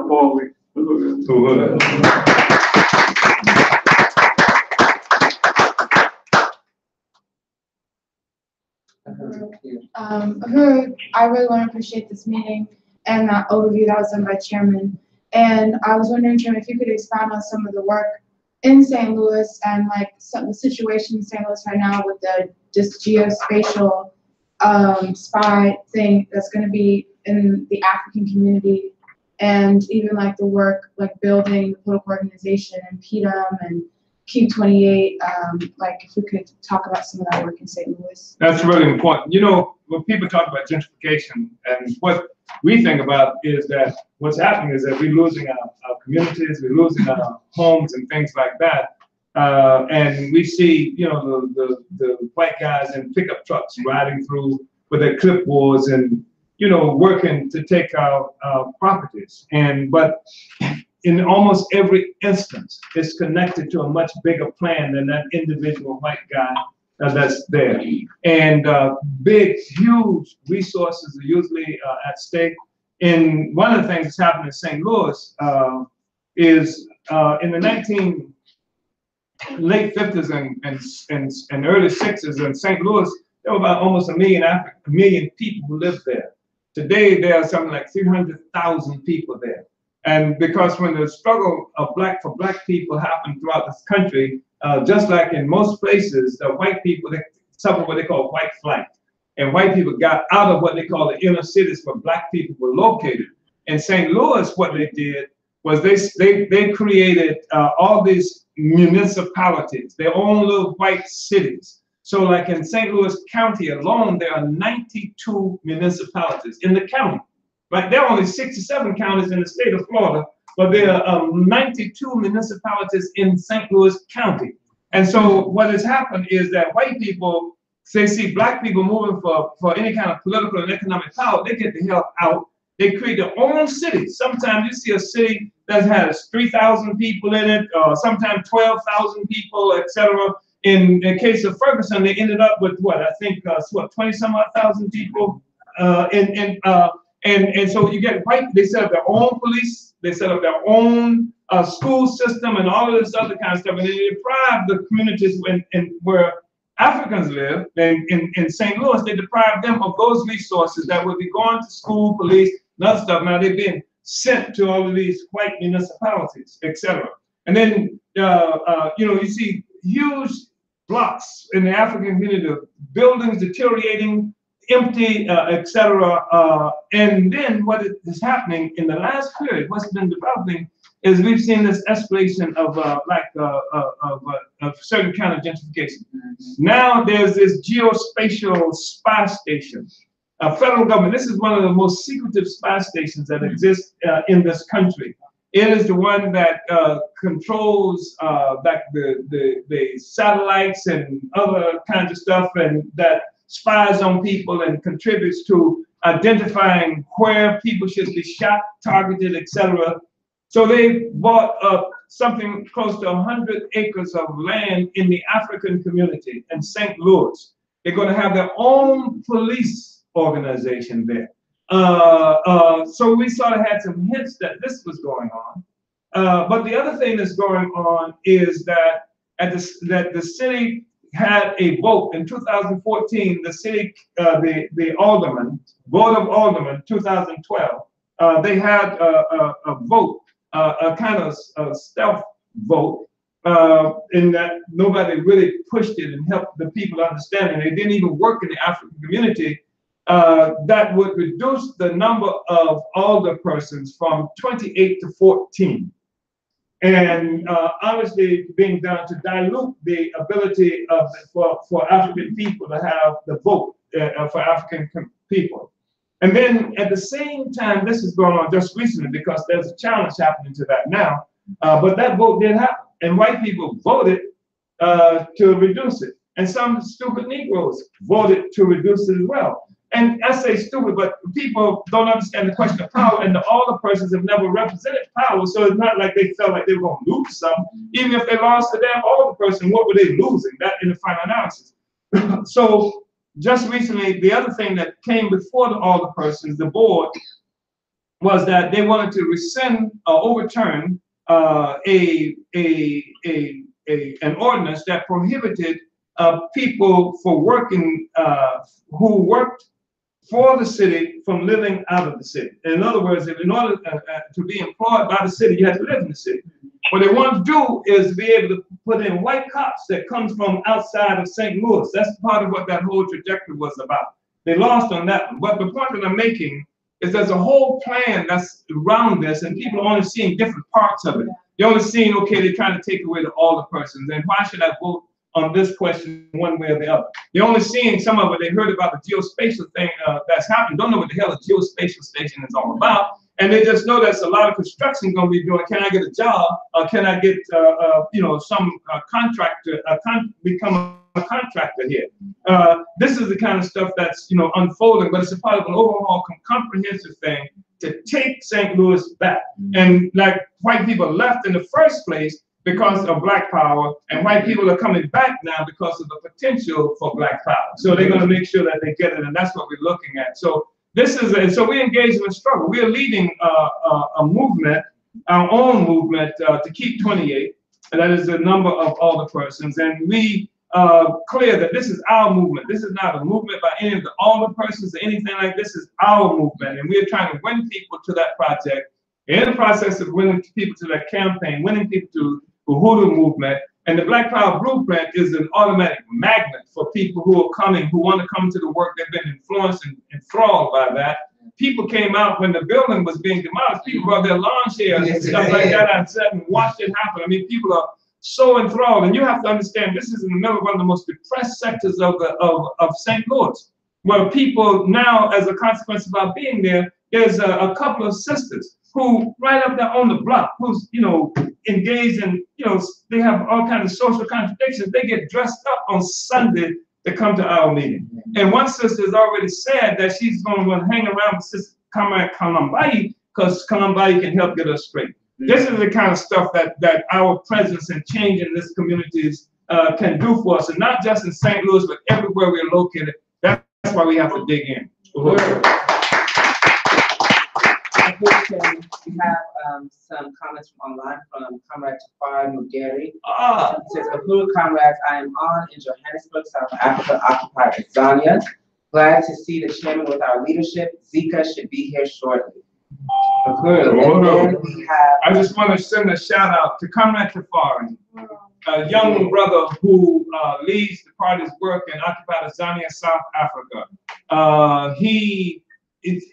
Speaker 6: forward.
Speaker 7: I really want to appreciate this meeting and that overview that was done by Chairman. And I was wondering, Chairman, if you could expound on some of the work in St. Louis and some of the situation in St. Louis right now with this geospatial spy thing that's going to be in the African community, and even the work building the political organization and PDM and Keep 28. If we could talk about some of that work in St. Louis.
Speaker 5: That's really important. When people talk about gentrification, and what we think about is that what's happening is that we're losing our communities, we're losing our homes and things like that. And we see, the white guys in pickup trucks riding through with their clipboards and, working to take our properties. But in almost every instance, it's connected to a much bigger plan than that individual white guy that's there. And big, huge resources are usually at stake. And one of the things that's happened in St. Louis is in the late 50s and early 60s in St. Louis, there were about almost a million people who lived there. Today, there are something like 300,000 people there. And because when the struggle for black people happened throughout this country, just like in most places, the white people, they suffered what they call white flight. And white people got out of what they call the inner cities where black people were located. In St. Louis, what they did was they created all these municipalities, their own little white cities. So like in St. Louis County alone, there are 92 municipalities in the county. Like there are only 67 counties in the state of Florida, but there are 92 municipalities in St. Louis County. And so what has happened is that white people, they see black people moving for any kind of political and economic power, they get the hell out. They create their own cities. Sometimes you see a city that has 3,000 people in it, or sometimes 12,000 people, etc. In the case of Ferguson, they ended up with what, I think, 20 some odd thousand people. And so you get white, they set up their own police, they set up their own school system and all of this other kind of stuff. And they deprive the communities where Africans live, in St. Louis, they deprive them of those resources that would be going to school, police, and other stuff. Now they've been sent to all of these white municipalities, etc. And then, you see huge blocks in the African community, buildings deteriorating, empty, etc. And then what is happening in the last period, what's been developing, is we've seen this escalation of certain kind of gentrification. Now there's this geospatial spy station. Federal government, this is one of the most secretive spy stations that exist in this country. It is the one that controls the satellites and other kinds of stuff, and that spies on people and contributes to identifying where people should be shot, targeted, etc. So they bought up something close to 100 acres of land in the African community in St. Louis. They're going to have their own police organization there. So we sort of had some hints that this was going on. But the other thing that's going on is that that the city had a vote in 2014. The city, the alderman, Board of Aldermen, 2012. They had a vote, a kind of stealth vote, in that nobody really pushed it and helped the people understand it. They didn't even work in the African community. That would reduce the number of alderpersons from 28 to 14. And obviously being done to dilute the ability for African people to have the vote for African people. And then at the same time, this is going on just recently because there's a challenge happening to that now, but that vote did happen. And white people voted to reduce it. And some stupid Negroes voted to reduce it as well. And I say stupid, but people don't understand the question of power, and all the persons have never represented power, so it's not like they felt like they were going to lose something. Even if they lost to them, all the person, what were they losing? That in the final analysis. So just recently, the other thing that came before all the persons, the board, was that they wanted to rescind or overturn an ordinance that prohibited people for working who worked for the city from living out of the city. In other words, if in order to be employed by the city, you had to live in the city. What they want to do is be able to put in white cops that comes from outside of St. Louis. That's part of what that whole trajectory was about. They lost on that one. But the point that I'm making is there's a whole plan that's around this, and people are only seeing different parts of it. They're only seeing, okay, they're trying to take away all the persons, and why should I vote on this question one way or the other? They're only seeing some of it. They heard about the geospatial thing that's happening, don't know what the hell a geospatial station is all about, and they just know there's a lot of construction going to be doing. Can I get a job? Can I get some contractor, become a contractor here? This is the kind of stuff that's unfolding, but it's a part of an overall comprehensive thing to take St. Louis back. And like white people left in the first place because of black power, and white people are coming back now because of the potential for black power. So they're going to make sure that they get it, and that's what we're looking at. So this is, so we engage in a struggle. We are leading a movement, our own movement, to keep 28, and that is the number of all the persons, and we clear that this is our movement. This is not a movement by any of the all the persons or anything like this. Is our movement, and we are trying to win people to that project. In the process of winning people to that campaign, winning people to the Hoodoo movement, and the Black Power Blueprint is an automatic magnet for people who are coming, who want to come to the work. They've been influenced and enthralled by that. People came out when the building was being demolished. People brought their lawn chairs and stuff like that and sat and watched it happen. I mean, people so enthralled. And you have to understand, this is in the middle of one of the most depressed sectors of St. Louis, where people now, as a consequence of our being there, there's a couple of sisters who right up there on the block, who's, engaged in, they have all kinds of social contradictions. They get dressed up on Sunday to come to our meeting. And one sister has already said that she's going to hang around with Sister Comrade Kalambai because Kalambai can help get us straight. This is the kind of stuff that our presence and change in this communities can do for us, and not just in St. Louis, but everywhere we're located. That's why we have to dig in.
Speaker 2: We have some comments from online from Comrade Tafari Mugeri. It says, Uhuru comrades, I am on in Johannesburg, South Africa, occupied with Zania. Glad to see the chairman with our leadership. Zika should be here shortly. Uhuru. And then we have,
Speaker 5: I just want to send a shout out to Comrade Tafari, a young brother who leads the party's work in occupied Zania, South Africa. He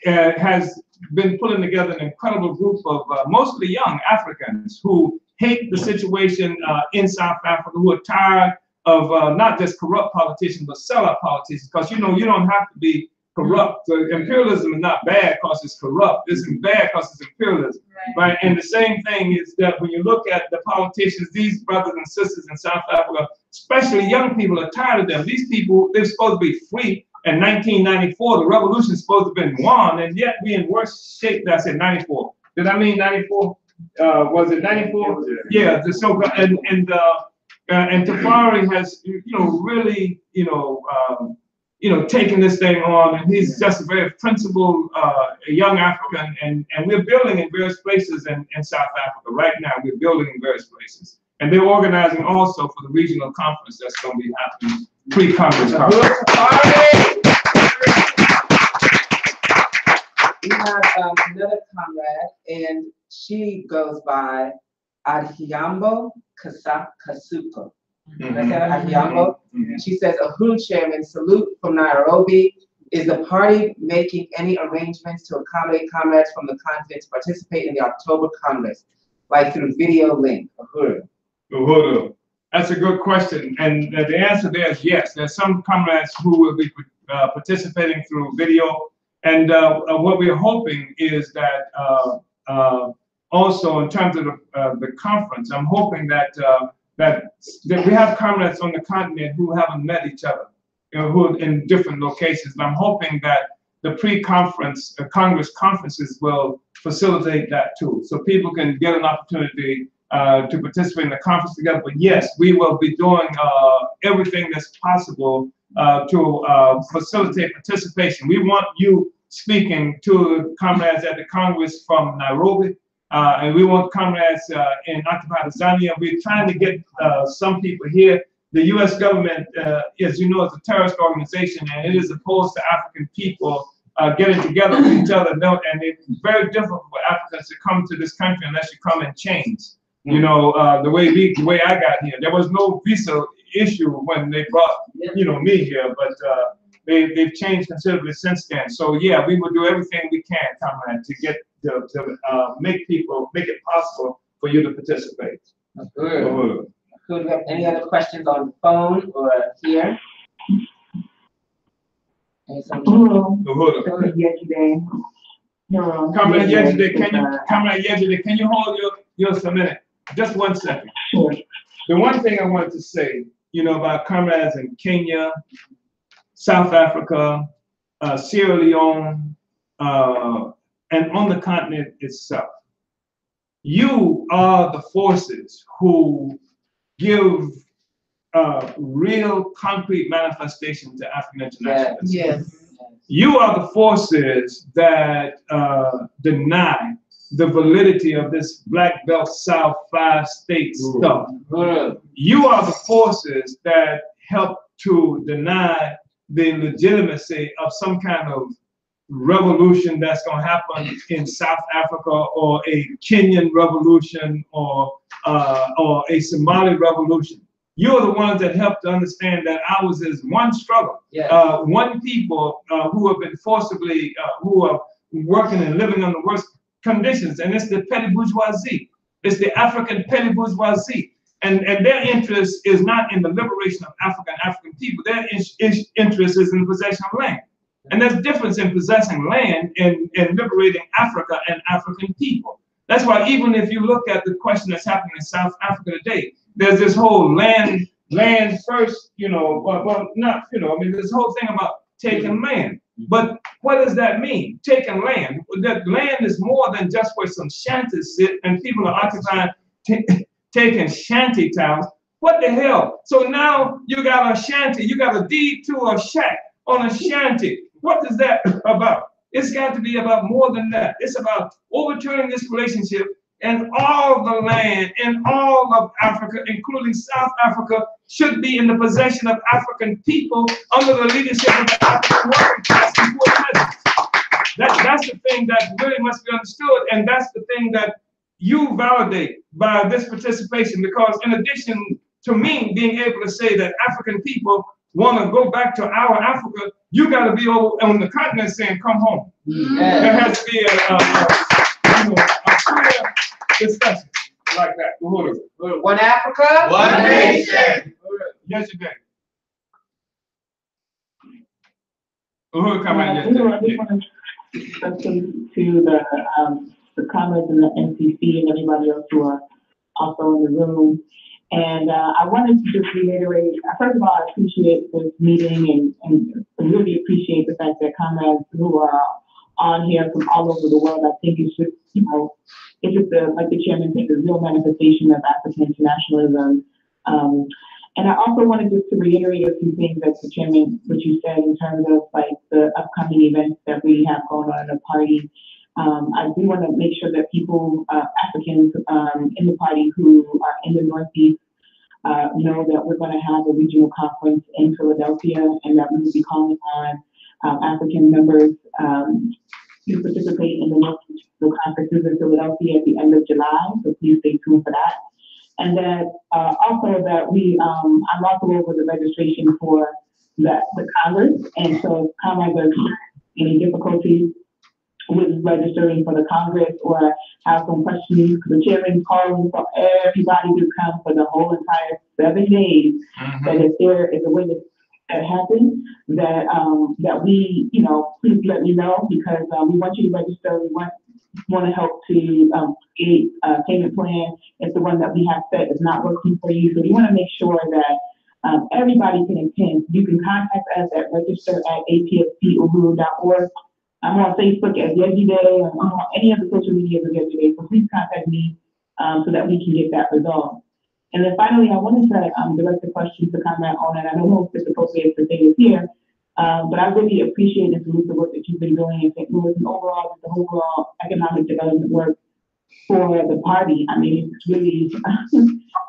Speaker 5: has been putting together an incredible group of mostly young Africans who hate the situation in South Africa, who are tired of not just corrupt politicians, but sellout politicians. Because you don't have to be corrupt. Imperialism is not bad because it's corrupt. It's bad because it's imperialism. Right? And the same thing is that when you look at the politicians, these brothers and sisters in South Africa, especially young people, are tired of them. These people, they're supposed to be free. In 1994, the revolution is supposed to have been won, and yet we in worse shape. I said 94. Did I mean 94? Was it 94? Yeah. And Tafari has, really, taken this thing on, and he's just a very principled young African, and we're building in various places in South Africa right now. We're building in various places, and they're organizing also for the regional conference that's going to be happening pre-conference.
Speaker 2: We have another comrade, and she goes by Adhiambo Kasuko. Adhiambo. She says, Uhuru chairman, salute from Nairobi. Is the party making any arrangements to accommodate comrades from the continent to participate in the October Congress, like through video link?
Speaker 5: Uhuru. That's a good question, and the answer there is yes. There's some comrades who will be participating through video, and what we're hoping is that also in terms of the conference, I'm hoping that we have comrades on the continent who haven't met each other, who are in different locations. And I'm hoping that the pre-conference Congress conferences will facilitate that too, so people can get an opportunity to participate in the conference together. But yes, we will be doing everything that's possible to facilitate participation. We want you speaking to comrades at the Congress from Nairobi, and we want comrades in occupied Zania. We're trying to get some people here. The U.S. government, as you know, is a terrorist organization, and it is opposed to African people getting together with each other. And it's very difficult for Africans to come to this country unless you come in chains. The way I got here, there was no visa issue when they brought me here, but they've changed considerably since then. So yeah, we will do everything we can, comrade, to get to make it possible for you to participate.
Speaker 2: Good. Could we have any other questions on the phone or here?
Speaker 6: Yesterday. No.
Speaker 5: Comrade Yejide, can you hold yours for a minute? Just 1 second.
Speaker 6: Sure.
Speaker 5: The one thing I wanted to say, about comrades in Kenya, South Africa, Sierra Leone, and on the continent itself. You are the forces who give real concrete manifestation to African internationalism.
Speaker 2: Yes.
Speaker 5: You are the forces that deny the validity of this Black Belt South 5-state stuff. You are the forces that help to deny the legitimacy of some kind of revolution that's going to happen in South Africa, or a Kenyan revolution, or a Somali revolution. You're the ones that help to understand that ours is one struggle, one people who have been forcibly, who are working and living under worse conditions, and it's the petty bourgeoisie. It's the African petty bourgeoisie. And their interest is not in the liberation of Africa and African people. Their interest is in the possession of land. And there's a difference in possessing land and liberating Africa and African people. That's why even if you look at the question that's happening in South Africa today, there's this whole land first, not, I mean, this whole thing about taking land. But what does that mean? Taking land. That land is more than just where some shanties sit and people are occupying, taking shanty towns. What the hell? So now you got a shanty, you got a deed to a shack on a shanty. What is that about? It's got to be about more than that. It's about overturning this relationship, and all the land in all of Africa, including South Africa, should be in the possession of African people under the leadership of the African working class and poor peasants. That's the thing that really must be understood, and that's the thing that you validate by this participation, because in addition to me being able to say that African people want to go back to our Africa, you got to be over on the continent saying, come home.
Speaker 2: Yeah.
Speaker 5: There has to be a clear discussion like that.
Speaker 2: One Africa,
Speaker 8: One nation.
Speaker 5: Yes, you can. Come
Speaker 9: I
Speaker 5: on,
Speaker 9: just want to speak to the comrades in the NCC and everybody else who are also in the room. And I wanted to just reiterate, first of all, I appreciate this meeting and really appreciate the fact that comrades who are on here from all over the world, I think it's just, it's just like the chairman said, a real manifestation of African internationalism. And I also wanted just to reiterate a few things that the chairman, what you said in terms of like the upcoming events that we have going on in the party. I do want to make sure that people, Africans in the party who are in the Northeast, know that we're going to have a regional conference in Philadelphia, and that we will be calling on African members to participate in the next regional conferences in Philadelphia at the end of July. So please stay tuned for that. And then also that I'm also over the registration for the Congress, and so if comrades are any difficulties with registering for the Congress or have some questions, the chairman's calling for everybody to come for the whole entire 7 days. That if there is a way that happens, that we, please let me know, because we want you to register. We want to help to create a payment plan if the one that we have set is not working for you. So we want to make sure that everybody can attend. You can contact us at register@apspuhuru.org. I'm on Facebook as Yeji Day, and I'm on any of the social media as Yeji Day, so please contact me so that we can get that resolved. And then finally, I wanted to direct the question to Comrade Ona, and I don't know if it's appropriate to say this here, but I really appreciate and salute the work that you've been doing in St. Louis and overall, the overall economic development work for the party. I mean, it's really,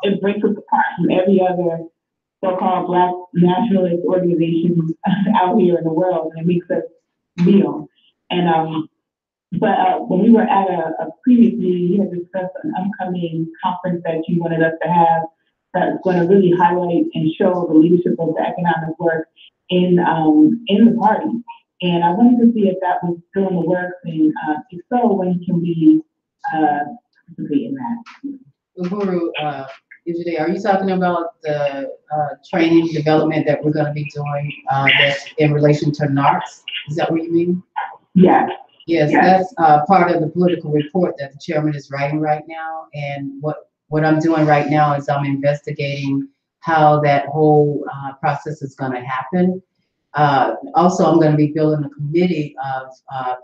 Speaker 9: it breaks us apart from every other so-called Black nationalist organization out here in the world, and it makes us real. And but when we were at a previous meeting, you had discussed an upcoming conference that you wanted us to have that's going to really highlight and show the leadership of the economic work in the party. And I wanted to see if that was still in the works, and if so, when can we participate in that?
Speaker 2: Uhuru, Ijide, are you talking about the training development that we're going to be doing that's in relation to NARCs? Is that what you mean?
Speaker 9: Yes.
Speaker 2: Yes, that's part of the political report that the chairman is writing right now. And what I'm doing right now is I'm investigating how that whole process is going to happen. Also, I'm going to be building a committee of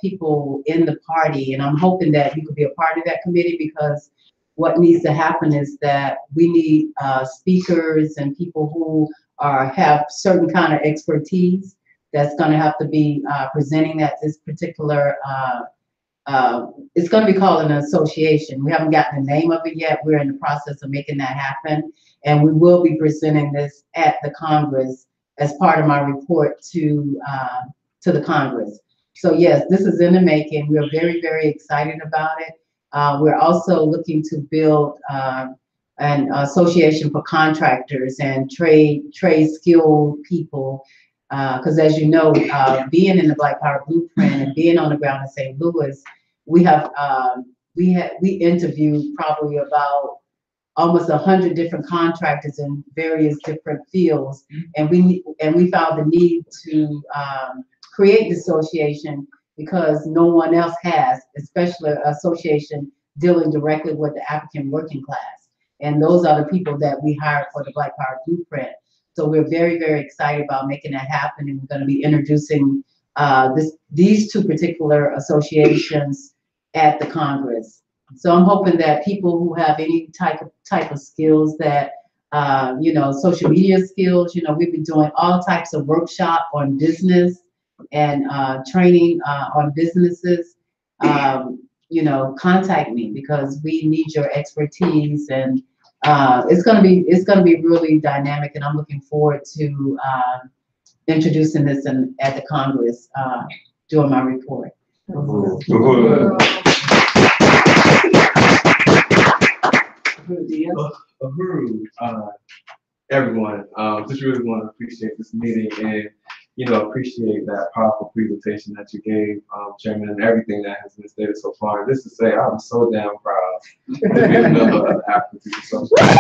Speaker 2: people in the party, and I'm hoping that you could be a part of that committee, because what needs to happen is that we need speakers and people who have certain kind of expertise that's going to have to be presenting at this particular, it's going to be called an association. We haven't gotten the name of it yet. We're in the process of making that happen. And we will be presenting this at the Congress as part of my report to the Congress. So yes, this is in the making. We're very, very excited about it. We're also looking to build an association for contractors and trade skilled people. Because as you know, being in the Black Power Blueprint and being on the ground in St. Louis, we interviewed probably about almost 100 different contractors in various different fields. And we found the need to create the association because no one else has, especially an association dealing directly with the African working class. And those are the people that we hired for the Black Power Blueprint. So we're very, very excited about making that happen. And we're going to be introducing these two particular associations at the Congress. So I'm hoping that people who have any type of skills that, social media skills, we've been doing all types of workshop on business and training on businesses, contact me because we need your expertise, and it's gonna be really dynamic, and I'm looking forward to introducing this at the Congress during my report.
Speaker 8: Everyone, just really want to appreciate this meeting and, appreciate that powerful presentation that you gave, Chairman, and everything that has been stated so far. And just to say, I'm so damn proud to be a member of the African People Association.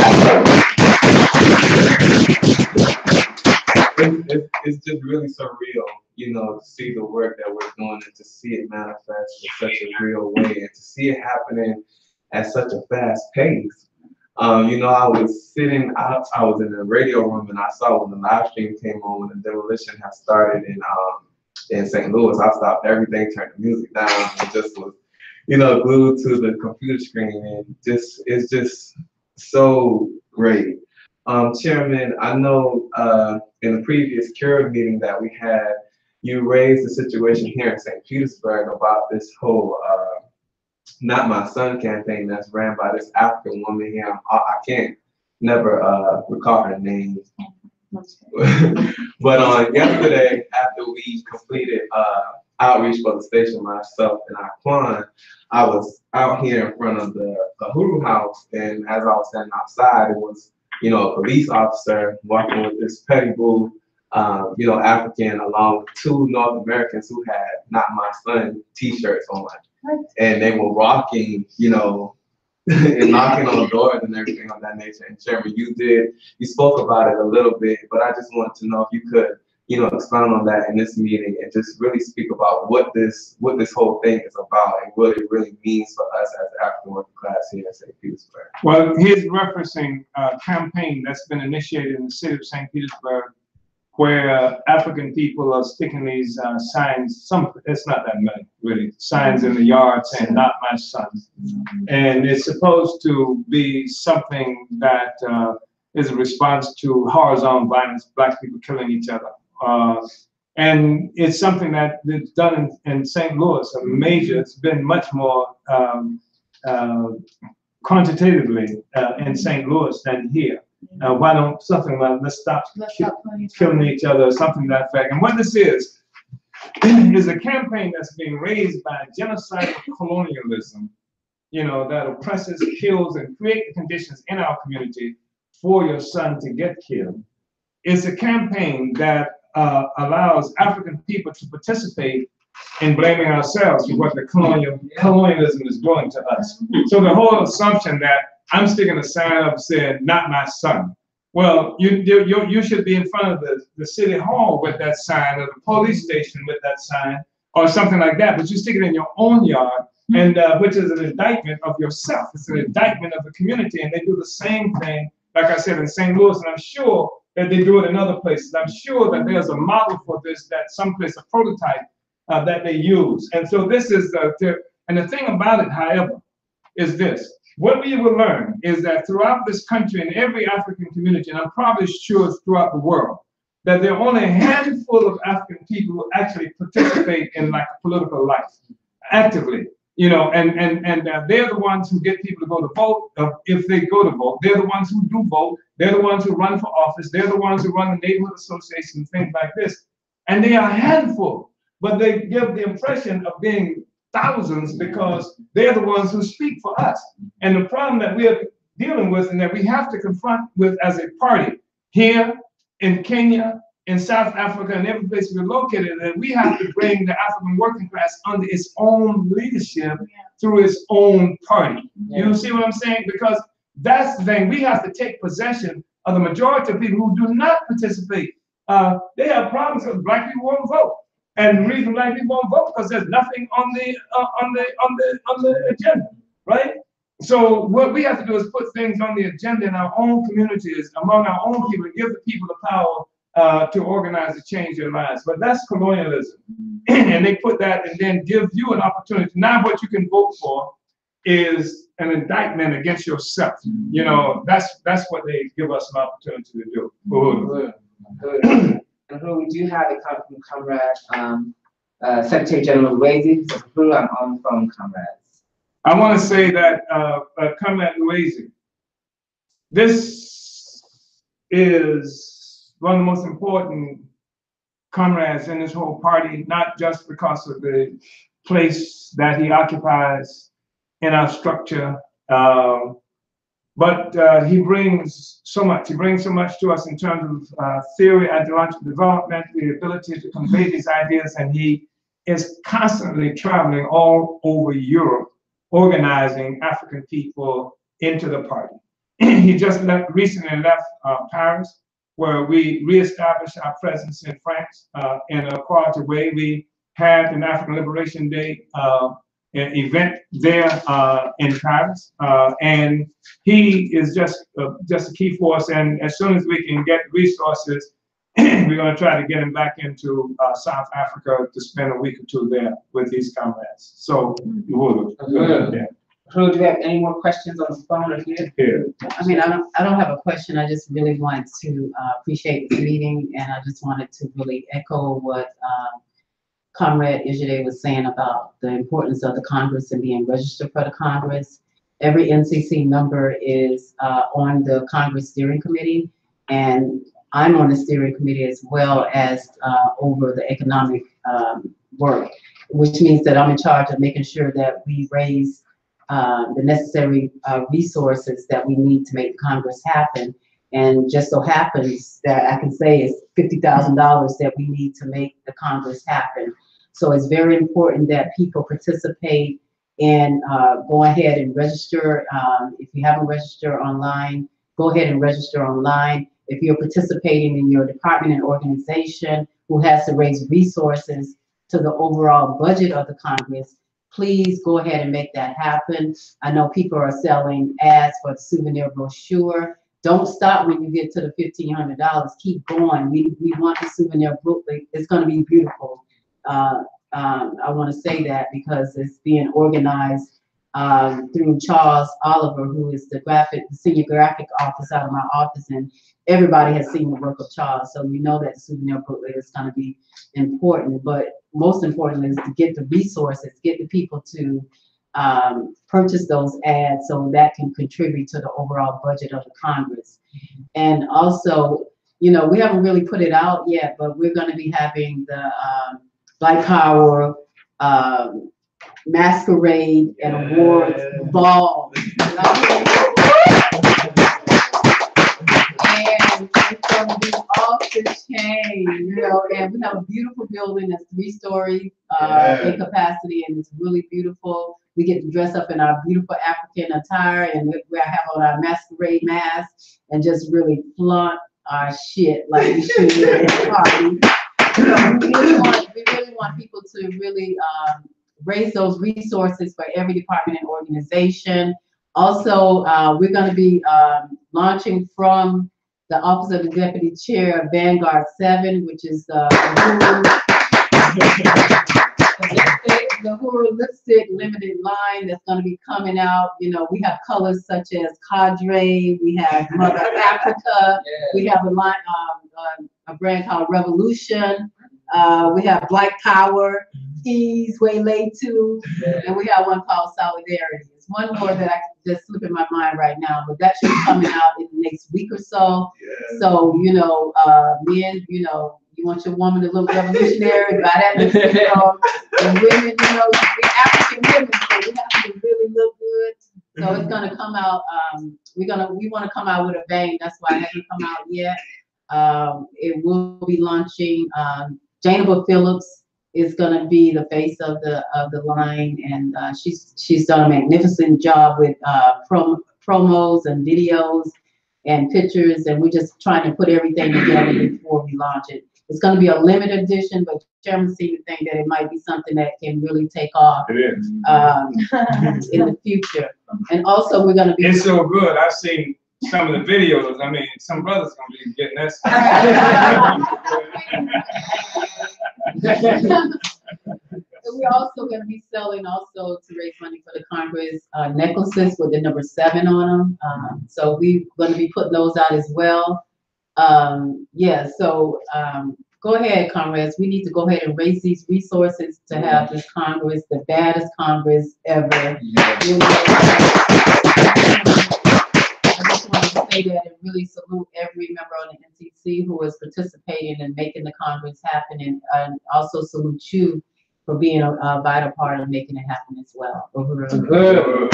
Speaker 8: It's just really surreal, to see the work that we're doing and to see it manifest in such a real way and to see it happening at such a fast pace. I was sitting out, I was in the radio room and I saw when the live stream came on, when the demolition had started in St. Louis, I stopped everything, turned the music down, and just was, glued to the computer screen, and it's just so great. Chairman, I know in the previous CURE meeting that we had, you raised the situation here in St. Petersburg about this whole Not My Son campaign that's ran by this African woman here. I can't never recall her name. But yesterday, after we completed outreach for the station, myself and Aquan, I was out here in front of the Hoodoo House, and as I was standing outside, it was, a police officer walking with this petty bull, African, along with two North Americans who had Not My Son t-shirts on. And they were walking, and knocking on doors and everything of that nature. And Chairman, you spoke about it a little bit, but I just wanted to know if you could, expound on that in this meeting and just really speak about what this whole thing is about and what it really means for us as the African working class here in St. Petersburg.
Speaker 5: Well, he's referencing a campaign that's been initiated in the city of St. Petersburg, where African people are sticking these signs, it's not that many, really, signs in the yard saying, "Not my son." And it's supposed to be something that is a response to horizontal violence, Black people killing each other. And it's something that is done in St. Louis, it's been much more quantitatively in St. Louis than here. Why don't something like, let's stop killing each other, or something to that effect. And what this is a campaign that's being raised by genocidal colonialism, that oppresses, kills, and create the conditions in our community for your son to get killed. It's a campaign that allows African people to participate in blaming ourselves for what the colonialism is doing to us. So the whole assumption that I'm sticking a sign up saying, "Not my son." Well, you should be in front of the city hall with that sign, or the police station with that sign, or something like that. But you stick it in your own yard, and which is an indictment of yourself. It's an indictment of the community, and they do the same thing, like I said, in St. Louis, and I'm sure that they do it in other places. I'm sure that there's a model for this, that someplace, a prototype that they use. And so this is and the thing about it, however, is this. What we will learn is that throughout this country, in every African community, and I'm probably sure it's throughout the world, that there are only a handful of African people who actually participate in like political life actively, and they're the ones who get people to go to vote. If they go to vote, they're the ones who do vote. They're the ones who run for office. They're the ones who run the neighborhood association, things like this. And they are a handful, but they give the impression of being thousands because they're the ones who speak for us. And the problem that we are dealing with and that we have to confront with as a party here in Kenya, in South Africa, and every place we're located, that we have to bring the African working class under its own leadership through its own party. You see what I'm saying? Because That's the thing. We have to take possession of the majority of people who do not participate. They have problems with black people won't vote, and the reason black people won't vote because there's nothing on the agenda, right? So what we have to do is put things on the agenda in our own communities, among our own people, and give the people the power to organize to change their lives. But that's colonialism, and they put that and then give you an opportunity. Now what you can vote for is an indictment against yourself. You know, that's what they give us an opportunity to do.
Speaker 2: Good. And who we do have a come from Comrade Secretary General Luizy. So who I'm on from Comrades.
Speaker 5: I want to say that Comrade Luizy, this is one of the most important comrades in this whole party, not just because of the place that he occupies in our structure, but he brings so much. He brings so much to us in terms of theory, ideological development, the ability to convey these ideas, and he is constantly traveling all over Europe, organizing African people into the party. He just recently left Paris, where we reestablished our presence in France in a quality way. We had an African Liberation Day event there in Paris, and he is just a key force. And as soon as we can get resources, we're going to try to get him back into South Africa to spend a week or two there with these comrades. So you would. Yeah.
Speaker 2: Who do we have any more questions on the phone or here?
Speaker 5: Yeah.
Speaker 10: I mean, I don't have a question. I just really wanted to appreciate this meeting, and I just wanted to really echo what Comrade Ijide was saying about the importance of the Congress and being registered for the Congress. Every NCC member is on the Congress Steering Committee, and I'm on the steering committee as well as over the economic work, which means that I'm in charge of making sure that we raise the necessary resources that we need to make the Congress happen. And just so happens that I can say it's $50,000 that we need to make the Congress happen. So it's very important that people participate and go ahead and register. If you haven't registered online, go ahead and register online. If you're participating in your department and organization who has to raise resources to the overall budget of the Congress, please go ahead and make that happen. I know people are selling ads for the souvenir brochure. Don't stop when you get to the $1,500. Keep going. We want the souvenir booklet. It's going to be beautiful. I want to say that because it's being organized through Charles Oliver, who is the senior graphic officer out of my office, and everybody has seen the work of Charles. So you know that the souvenir booklet is going to be important. But most importantly is to get the resources, get the people to purchase those ads so that can contribute to the overall budget of the Congress. And also, you know, we haven't really put it out yet, but we're going to be having the Black Power masquerade and awards ball. And it's going to be off the chain, you know, and we have a beautiful building that's 3 stories in capacity, and it's really beautiful. We get to dress up in our beautiful African attire, and we have on our masquerade masks and just really flaunt our shit like we should at a party. You know, we really want people to really raise those resources for every department and organization. Also, we're going to be launching from the Office of the Deputy Chair of Vanguard 7, which is the Uhuru Lipstick limited line that's going to be coming out. You know, we have colors such as Cadre, we have Mother Africa, we have a line, a brand called Revolution, we have Black Power, Ease, Waylay 2, and we have one called Solidarity. There's one more that I just slip in my mind right now, but that should be coming out in the next week or so. So, you know, men, you know, you want your woman to look revolutionary, buy that lipstick on. And women, you know, we're African women, so we have to really look good. So it's gonna come out. We want to come out with a bang. That's why it hasn't come out yet. It will be launching. Janaba Phillips is gonna be the face of the line, and she's done a magnificent job with promos and videos and pictures, and we're just trying to put everything together before we launch it. It's gonna be a limited edition, but Chairman seemed to think that it might be something that can really take off
Speaker 5: It is.
Speaker 10: in the future. And also, we're gonna be.
Speaker 5: It's so good. I've seen some of the videos. I mean, some brothers gonna be getting that stuff.
Speaker 10: We're also gonna be selling also to raise money for the Congress, necklaces with the number 7 on them. So we're gonna be putting those out as well. Yeah, so, go ahead, comrades. We need to go ahead and raise these resources to have this Congress, the baddest Congress ever. You know, I just wanted to say that and really salute every member on the NCC who is participating and making the Congress happen, and also salute you for being a vital part of making it happen as well.
Speaker 2: Good.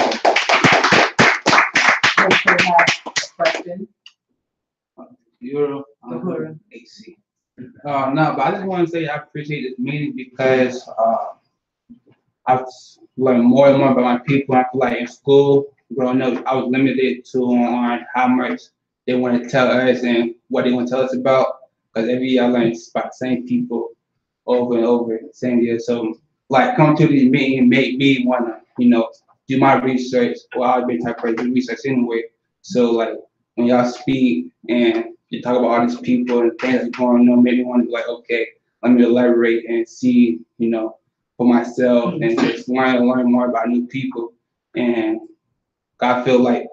Speaker 2: Question?
Speaker 1: Euro, AC. No, but I just want to say I appreciate this meeting because I've learned more and more about my people. I feel like in school, growing up, I was limited to on how much they want to tell us and what they want to tell us about. Because every year I learn about the same people over and over the same year. So like come to these meetings make me want to, do my research. Well, I've been type of do research anyway. So like when y'all speak and you talk about all these people and things that's going on, make me want to be like, okay, let me elaborate and see, for myself and just learn more about new people. And I feel like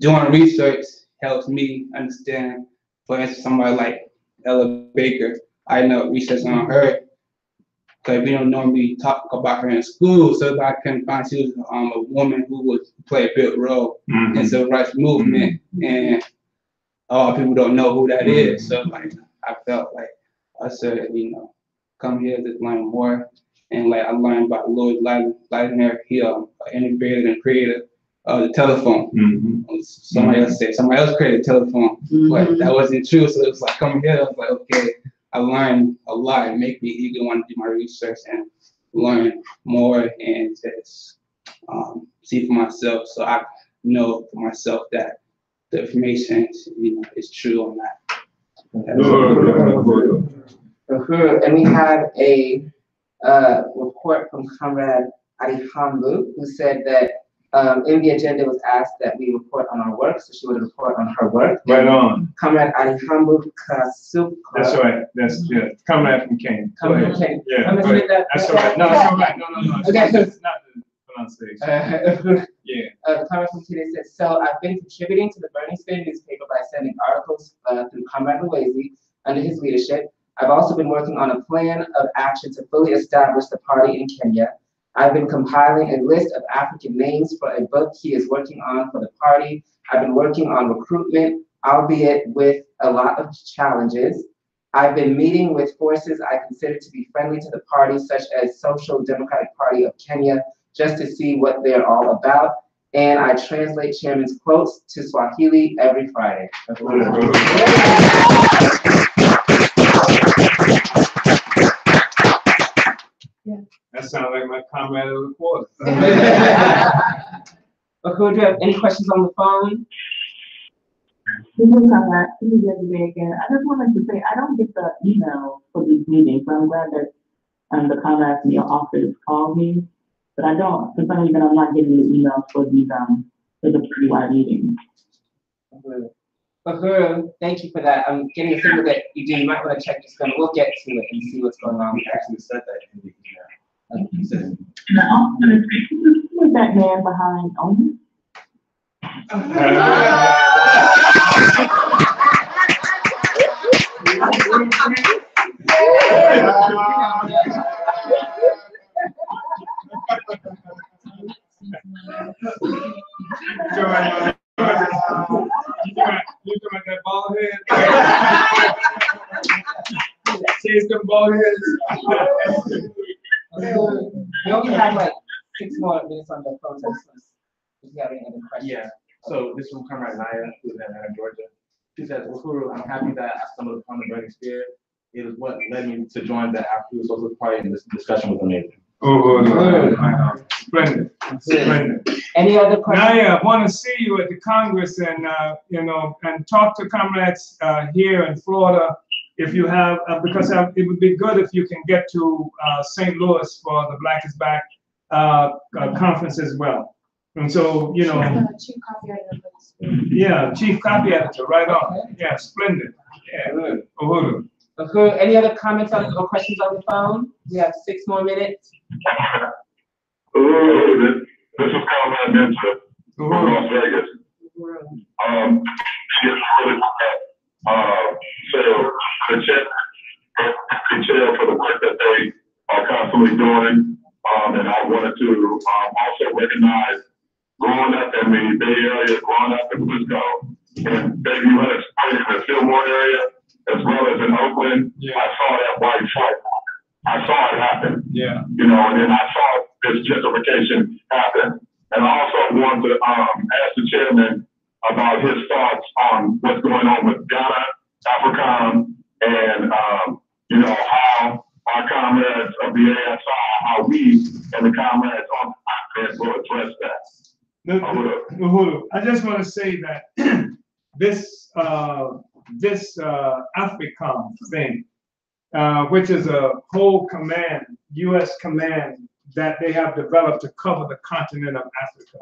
Speaker 1: doing research helps me understand. For instance, somebody like Ella Baker, I know research on her because we don't normally talk about her in school. So if I can find she was a woman who would play a big role in civil rights movement, and people don't know who that is. So like I felt like I said, come here to learn more. And like I learned about Louis Lightner, he innovated and created the telephone. Somebody else created a telephone, but that wasn't true. So it was like coming here, I was like, okay, I learned a lot and make me eager to want to do my research and learn more and just see for myself. So I know for myself that the information, is true on that.
Speaker 2: And we have a report from Comrade Arihamlu, who said that in the agenda was asked that we report on our work, so she would report on her work.
Speaker 5: Right on.
Speaker 2: Comrade Arihamlu Kasuka.
Speaker 5: That's right. That's Comrade from Kane.
Speaker 2: Comrade from Kane.
Speaker 5: Yeah.
Speaker 2: That's
Speaker 5: all right. No, it's all right. No.
Speaker 2: Okay.
Speaker 5: It's not the pronunciation. Yeah.
Speaker 2: Comrade from Kane said, so I've been contributing to the Burning Spear newspaper by sending articles through Comrade Luwezi under his leadership. I've also been working on a plan of action to fully establish the party in Kenya. I've been compiling a list of African names for a book he is working on for the party. I've been working on recruitment, albeit with a lot of challenges. I've been meeting with forces I consider to be friendly to the party, such as Social Democratic Party of Kenya, just to see what they're all about. And I translate Chairman's quotes to Swahili every Friday.
Speaker 5: That sounds like my comrade of the quarter.
Speaker 2: Okay, do you have any questions on the phone?
Speaker 9: This is Desiree again. I just wanted to say, I don't get the email for these meetings, so I'm glad that the comrades in your office called me, but I don't, for some reason, I'm not getting the emails for these, for the pre-wide meetings.
Speaker 2: Thank you for that. I'm getting a signal that you do. You might want to check this one. We'll get to it and see what's going on.
Speaker 4: We actually said that in the email. He said,
Speaker 9: And I also want to say, who is that man behind Omen?
Speaker 5: You talking about that bald head? Chase them bald heads.
Speaker 2: We only have like 6 more minutes on the phone. So if you have any other questions.
Speaker 11: Yeah. So this is from Comrade Naya, who's in Atlanta, Georgia. She says, Uhuru, I'm happy that I stumbled upon the Burning Spear. It is what led me to join the African Socialist Party in this discussion with the neighbor.
Speaker 5: Splendid. Splendid.
Speaker 2: Any other questions?
Speaker 5: Naya, I want to see you at the Congress and, you know, and talk to comrades here in Florida if you have, because it would be good if you can get to St. Louis for the Black is Back conference as well. And so, you know.
Speaker 7: Chief copy editor.
Speaker 5: Yeah, chief copy editor, right on. Yeah, splendid. Yeah, good. Uhuru.
Speaker 2: Okay, any other comments or questions on the phone? We have 6 more minutes.
Speaker 12: This is Comrade Mentor from Las Vegas. So the chair for the work that they are constantly doing. And I wanted to also recognize growing up in the Bay Area, growing up in Frisco, and maybe you had experience in the Fillmore area, as well as in Oakland. Yeah. I saw that white flight. I saw it happen. Yeah. You know, and then I saw this gentrification happen. And I also wanted to ask the chairman about his thoughts on what's going on with Ghana, AFRICOM, and you know, how our comrades of the ASI, how we and the comrades on the continent will address that.
Speaker 5: Uhuru, I just want to say that this AFRICOM thing, which is a whole command, U.S. command that they have developed to cover the continent of Africa.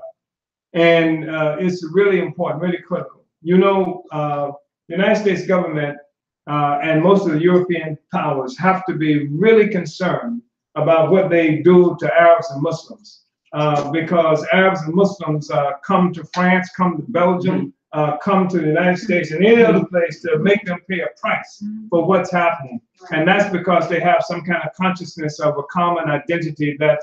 Speaker 5: And it's really important, really critical. You know, the United States government and most of the European powers have to be really concerned about what they do to Arabs and Muslims. Because Arabs and Muslims come to France, come to Belgium, come to the United States and any other place to make them pay a price for what's happening. And that's because they have some kind of consciousness of a common identity that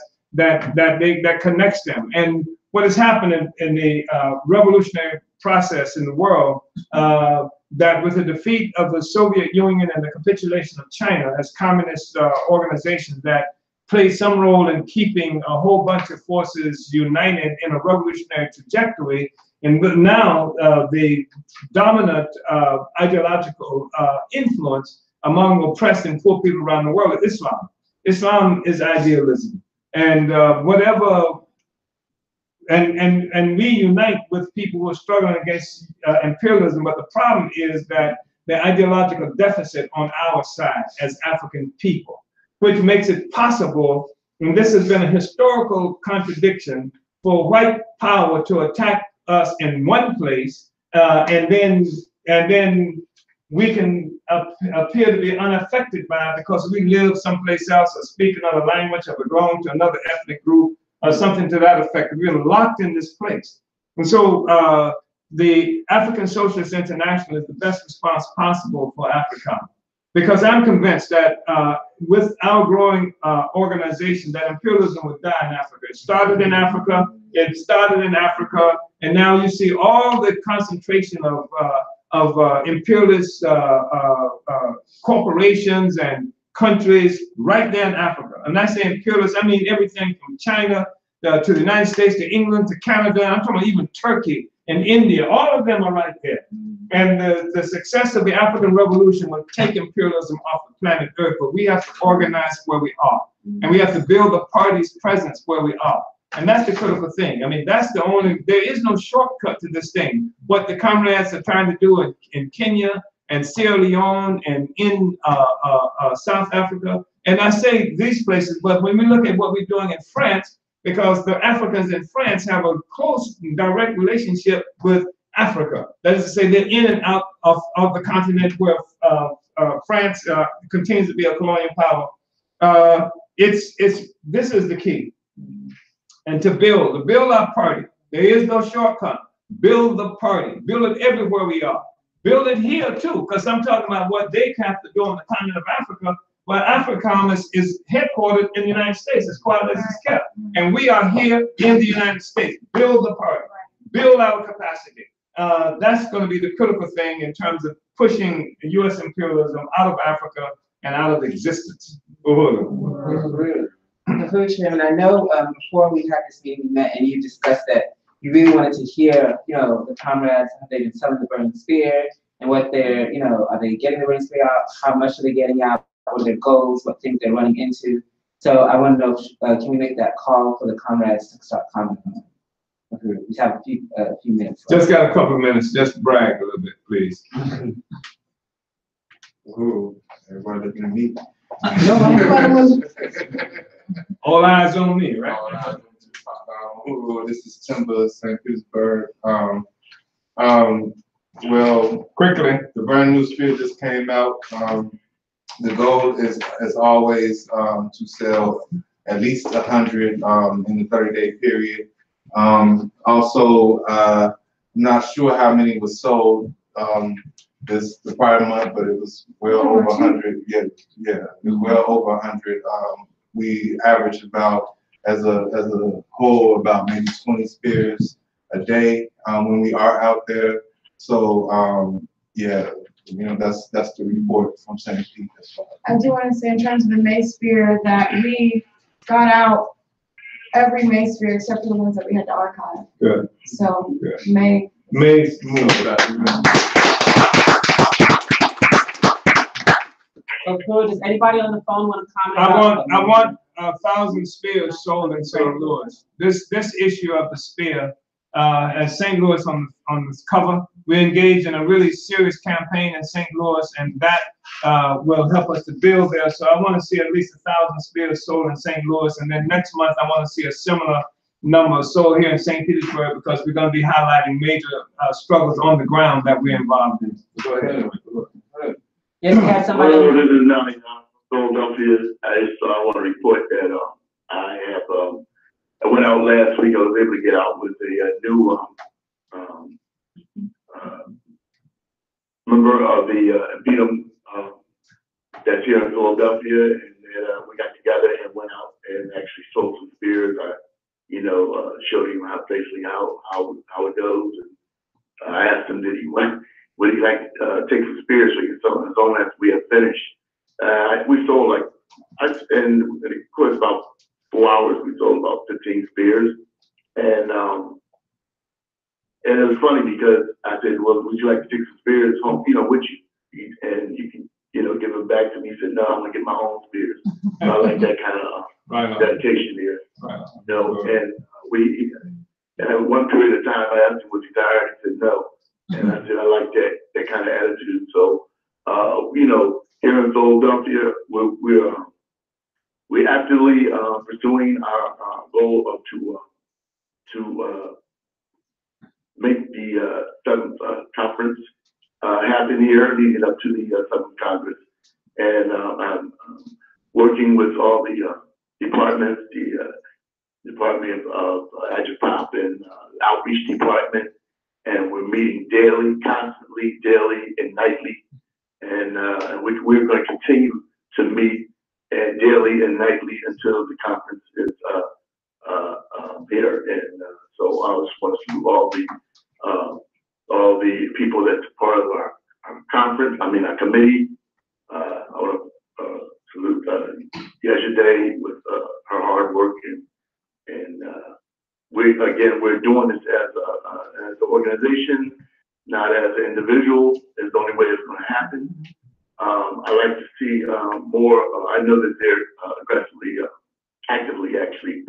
Speaker 5: connects them. And what has happened in the revolutionary process in the world, that with the defeat of the Soviet Union and the capitulation of China as communist organizations that played some role in keeping a whole bunch of forces united in a revolutionary trajectory. And now the dominant ideological influence among oppressed and poor people around the world is Islam. Islam is idealism. And and we unite with people who are struggling against imperialism, but the problem is that the ideological deficit on our side as African people, which makes it possible, and this has been a historical contradiction, for white power to attack us in one place, and then we can appear to be unaffected by it because we live someplace else or speak another language or belong to another ethnic group or something to that effect. We're locked in this place. And so the African Socialist International is the best response possible for AFRICOM. Because I'm convinced that with our growing organization, that imperialism would die in Africa. It started in Africa, and now you see all the concentration of imperialist corporations and countries right there in Africa. And I say imperialist, I mean everything from China to the United States, to England, to Canada, I'm talking about even Turkey and India, all of them are right there. And the success of the African Revolution will take imperialism off the planet Earth, but we have to organize where we are. And we have to build the party's presence where we are. And that's the critical thing. I mean, that's the only, there is no shortcut to this thing. What the comrades are trying to do in Kenya and Sierra Leone and in South Africa, and I say these places, but when we look at what we're doing in France, because the Africans in France have a close and direct relationship with Africa. That is to say, they're in and out of the continent where France continues to be a colonial power. This is the key. And to build our party. There is no shortcut. Build the party. Build it everywhere we are. Build it here too, because I'm talking about what they have to do on the continent of Africa. Well, AFRICOM is headquartered in the United States as far as it's kept. And we are here in the United States. Build the party. Build our capacity. That's going to be the critical thing in terms of pushing U.S. imperialism out of Africa and out of existence.
Speaker 2: Chairman, I know before we had this meeting, we met and you discussed that you really wanted to hear, the comrades, have they been selling the burning spear and what they're, are they getting the burning spear out? How much are they getting out? What are their goals? What things they're running into? So I want to know, can we make that call for the comrades to start commenting? Okay, we have a few minutes left.
Speaker 5: Just got a couple of minutes, just brag a little bit, please.
Speaker 4: Ooh, everybody looking at me.
Speaker 5: All eyes on me, right?
Speaker 4: All eyes on me. Ooh, this is Timber, St. Petersburg. Well, quickly, the brand new spiel just came out. The goal is, as always, to sell at least 100 in the 30-day period. Also, not sure how many was sold the prior month, but it was well over 100. Yeah, it was well over 100. We average about, as a whole, about maybe 20 spears a day when we are out there. So yeah, that's the report from St. Pete as well.
Speaker 7: I do want to say in terms of the May Spear that we got out every May Spear except for the ones that we had to archive.
Speaker 5: Good.
Speaker 7: So
Speaker 5: Good.
Speaker 7: May.
Speaker 5: May's move that.
Speaker 10: Okay, does anybody on the phone want to comment?
Speaker 5: I want 1,000 spears sold in St. Louis. This issue of the spear, as St. Louis on this cover, we engaged in a really serious campaign in St. Louis, and that will help us to build there. So I want to see at least 1,000 spears sold in St. Louis, and then next month I want to see a similar number sold here in St. Petersburg, because we're going to be highlighting major struggles on the ground that we're involved in. Go ahead.
Speaker 2: Yes, we have somebody.
Speaker 12: Hello, this is Nani from Philadelphia. I want to report that I went out last week. I was able to get out with a new member of the APSP that's here in Philadelphia, and we got together and went out and actually sold some spears. I, showed him basically how it goes, and I asked him, would he like to take some spears so he can sell them as long as we have finished. We sold and of course about 4 hours we sold about 15 spears, and it was funny because I said, well, would you like to take some spears home, with you, and you can, give them back to me. He said, no, I'm gonna get my own spears. So I like that kind of dedication there. And we, at one period of time, I asked him, was he tired? He said, no. And I said, I like that kind of attitude. So, here in Philadelphia, we're actively pursuing our goal of to make the 7th conference happen here, leading up to the 7th Congress. And I'm working with all the departments, the Department of APSP and Outreach Department, and we're meeting daily, constantly, daily and nightly, and we're going to continue to meet daily and nightly until the conference is here. And so I just want to salute all the people that's part of our conference. Our committee. I want to salute Yesterday with her hard work, and we're doing this as an organization, not as an individual. It's the only way it's going to happen. I like to see more. I know that they're aggressively, actively actually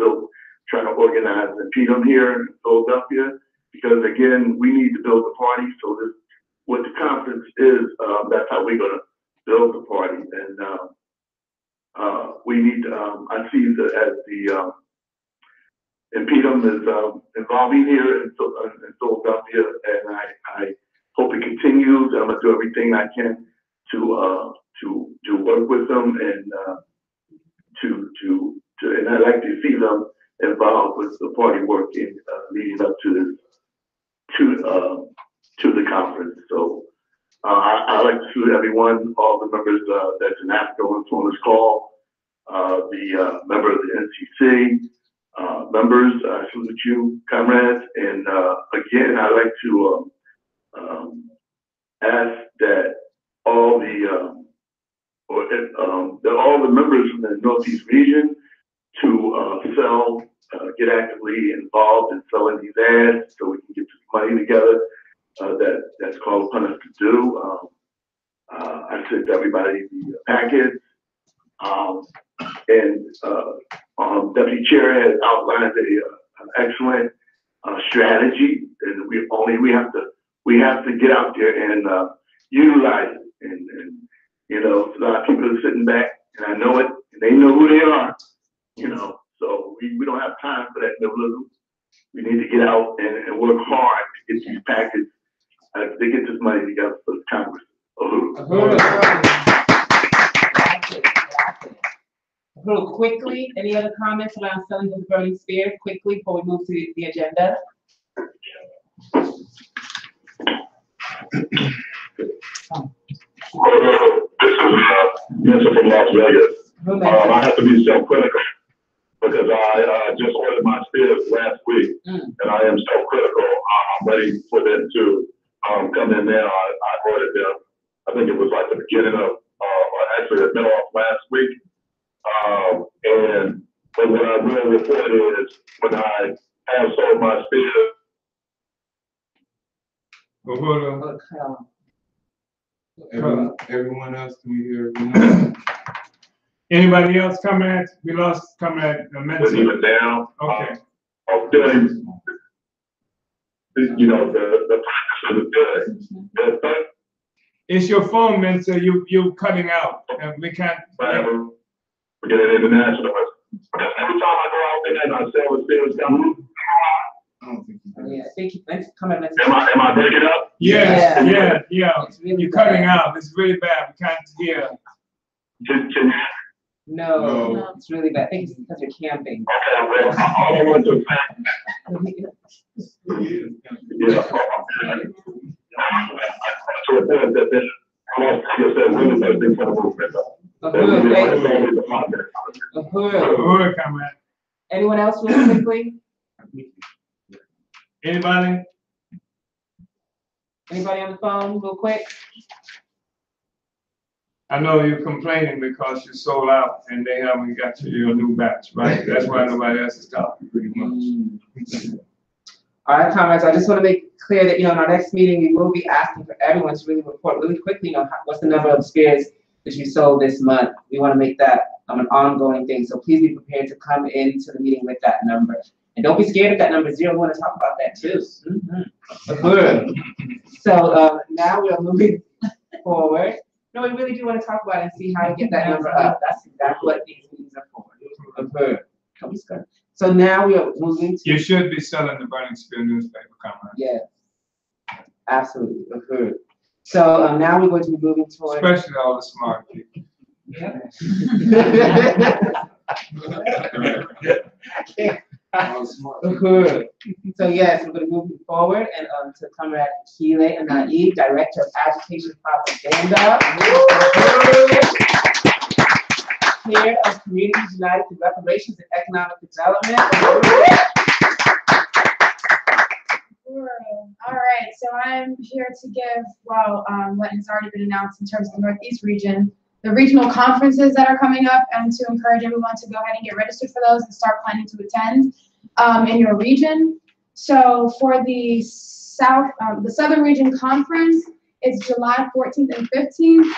Speaker 12: trying to organize and feed them here in Philadelphia, because again, we need to build the party. So what the conference is, that's how we're going to build the party. And we need. I see that as the Impedum is evolving here in Philadelphia, and I hope it continues. I'm gonna do everything I can to work with them and and I like to see them involved with the party work in leading up to the conference. So I like to salute everyone, all the members that's in Africa on this call, the member of the NCC. Members, I salute you, comrades, and again, I'd like to ask that all the members from the Northeast region to get actively involved in selling these ads, so we can get this money together that's called upon us to do. I sent everybody the packets. And Deputy Chair has outlined an excellent strategy, and we have to get out there and utilize it. And you know, a lot of people are sitting back, and I know it, and they know who they are. You know, so we don't have time for that liberalism. We need to get out and work hard to get these packages, to get this money together for the Congress.
Speaker 2: Quickly, any other comments around selling the burning spear? Quickly, before we move to the agenda.
Speaker 12: This is Minister from Las Vegas. I have to be self-critical because I just ordered my spears last week, and I am self-critical. I'm ready for them to come in now. I ordered them. I think it was like the beginning of, actually the middle of last week. But what I will report is when I have sold my spears.
Speaker 4: Everyone else, can we hear everyone?
Speaker 5: Anybody else comrade? We lost comrade Mensa.
Speaker 12: Even down.
Speaker 5: Okay.
Speaker 12: You know, the practice is good.
Speaker 5: It's your phone, Mensa. You cutting out, and we can't.
Speaker 12: Whatever. We get it international. Every time I go out there and I sell the spears down.
Speaker 2: Yeah, thank you. Thanks for coming.
Speaker 12: Am I breaking up?
Speaker 5: Yes, yeah. You're cutting out. It's really bad. We can't hear.
Speaker 2: No, it's really bad. I think it's because you're camping.
Speaker 12: Okay, well, all I want to
Speaker 2: Anyone else really quickly?
Speaker 5: Anybody?
Speaker 2: Anybody on the phone, real quick?
Speaker 5: I know you're complaining because you sold out and they haven't got you your new batch, right? That's why nobody else is talking pretty much.
Speaker 2: All right, comrades, I just want to make clear that, in our next meeting, we will be asking for everyone to really report really quickly, what's the number of spears that you sold this month. We want to make that an ongoing thing. So please be prepared to come into the meeting with that number. And don't be scared if that number is zero. We want to talk about that too. So now we're moving forward. No, we really do want to talk about it and see how to get that number up. That's exactly what these meetings are for. So now we are moving to.
Speaker 5: You should be selling the Burning Spear newspaper, comrade.
Speaker 2: Yeah, absolutely. So now we're going to be moving toward.
Speaker 5: Especially all the smart people.
Speaker 2: Yeah. So yes, we're going to move forward and to Comrade Kile Anai, Director of Education Propaganda. Chair of Communities United for Reparations and Economic Development.
Speaker 7: All right, so I'm here to give, what has already been announced in terms of the Northeast region, the regional conferences that are coming up, and to encourage everyone to go ahead and get registered for those and start planning to attend in your region. So for the Southern Region Conference, it's July 14th and 15th,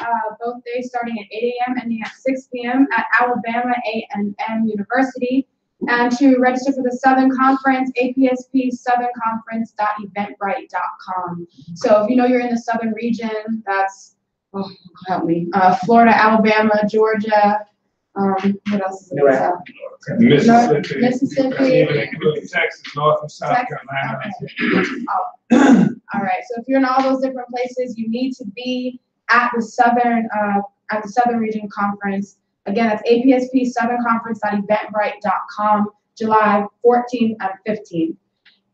Speaker 7: both days starting at 8 a.m. ending at 6 p.m. at Alabama A&M University. And to register for the Southern Conference, APSP southernconference.eventbrite.com. So if you know you're in the Southern region, that's, help me, Florida, Alabama, Georgia, what else is it? Mississippi.
Speaker 5: Texas, North and South Carolina.
Speaker 7: Okay. All right, so if you're in all those different places, you need to be at the Southern Region Conference. Again, that's APSP southernconference.eventbrite.com, July 14th and 15th.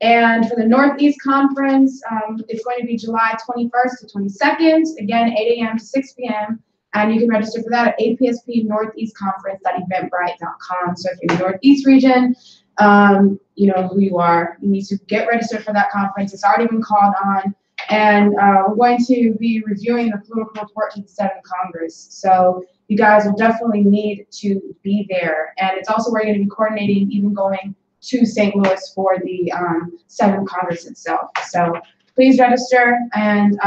Speaker 7: And for the Northeast Conference, it's going to be July 21st to 22nd, again, 8 a.m. to 6 p.m. And you can register for that at apspnortheastconference.eventbrite.com. So if you're in the Northeast region, you know who you are. You need to get registered for that conference. It's already been called on. And we're going to be reviewing the political report to the 7th Congress. So you guys will definitely need to be there. And it's also where you're going to be coordinating, even going to St. Louis for the 7th Congress itself. So please register and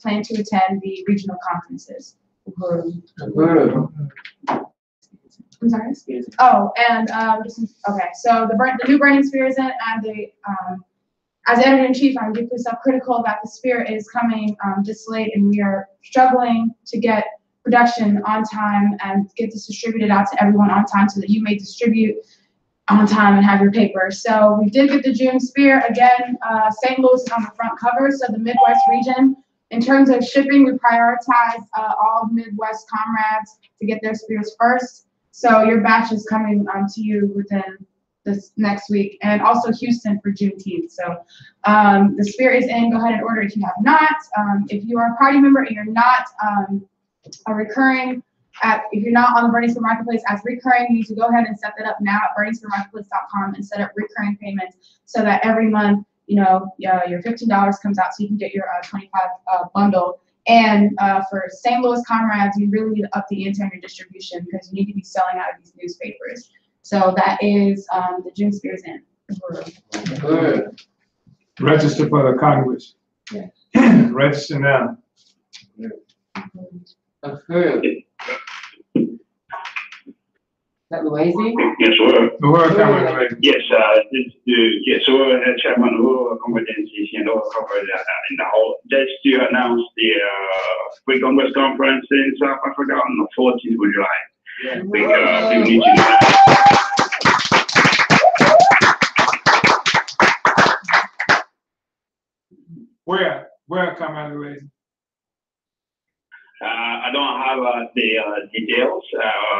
Speaker 7: plan to attend the regional conferences. I'm sorry. Oh, and okay. So the new Burning Spear isn't, and as editor-in-chief, I'm deeply self-critical that the Spear is coming this late, and we are struggling to get production on time and get this distributed out to everyone on time so that you may distribute on time and have your paper. So we did get the June Spear. Again, St. Louis is on the front cover, so the Midwest region. In terms of shipping, we prioritize all Midwest comrades to get their Spears first. So your batch is coming to you within this next week, and also Houston for Juneteenth. So the Spear is in. Go ahead and order if you have not. If you are a party member and you're not a recurring, if you're not on the Burning Spear Marketplace as recurring, you need to go ahead and set that up now at burningspearmarketplace.com and set up recurring payments so that every month, your $15 comes out so you can get your 25 bundle. And for St. Louis comrades, you really need to up the ante on your distribution because you need to be selling out of these newspapers. So that is the June Spears in.
Speaker 2: Good.
Speaker 5: Register for the Congress.
Speaker 2: Yeah.
Speaker 5: Register now.
Speaker 2: Good. Is that Louise?
Speaker 13: Yes, sir.
Speaker 5: Yes,
Speaker 13: yes, sir. Chairman, competencies and all covered in the whole. Just to announce the Free Congress Conference in South Africa on the 14th of July.
Speaker 2: Yeah.
Speaker 13: We need to
Speaker 5: Where Comrade Louise?
Speaker 13: I don't have the details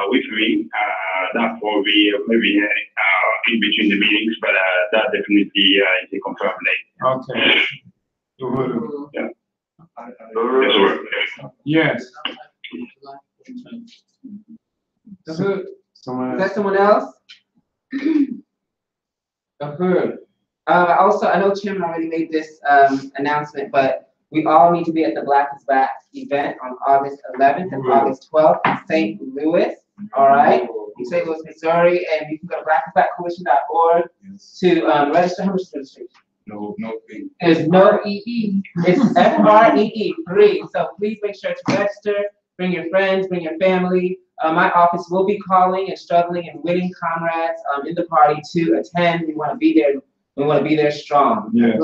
Speaker 13: with me. That will be maybe in between the meetings, but that definitely is a confirmed date.
Speaker 5: Okay.
Speaker 13: Yeah.
Speaker 5: Yes, sir.
Speaker 2: Yes. Is that someone else? Also, I know Chairman already made this announcement, but we all need to be at the Black is Back event on August 11th and August 12th in St. Louis. All right, in St. Louis, Missouri, and you can go to blackisbackcoalition.org to register. How much is registration?
Speaker 4: No fee.
Speaker 2: There's no EE. It's FREE, free. So please make sure to register. Bring your friends, bring your family. My office will be calling and struggling and winning comrades in the party to attend. We want to be there. We want to be there strong.
Speaker 5: Yes.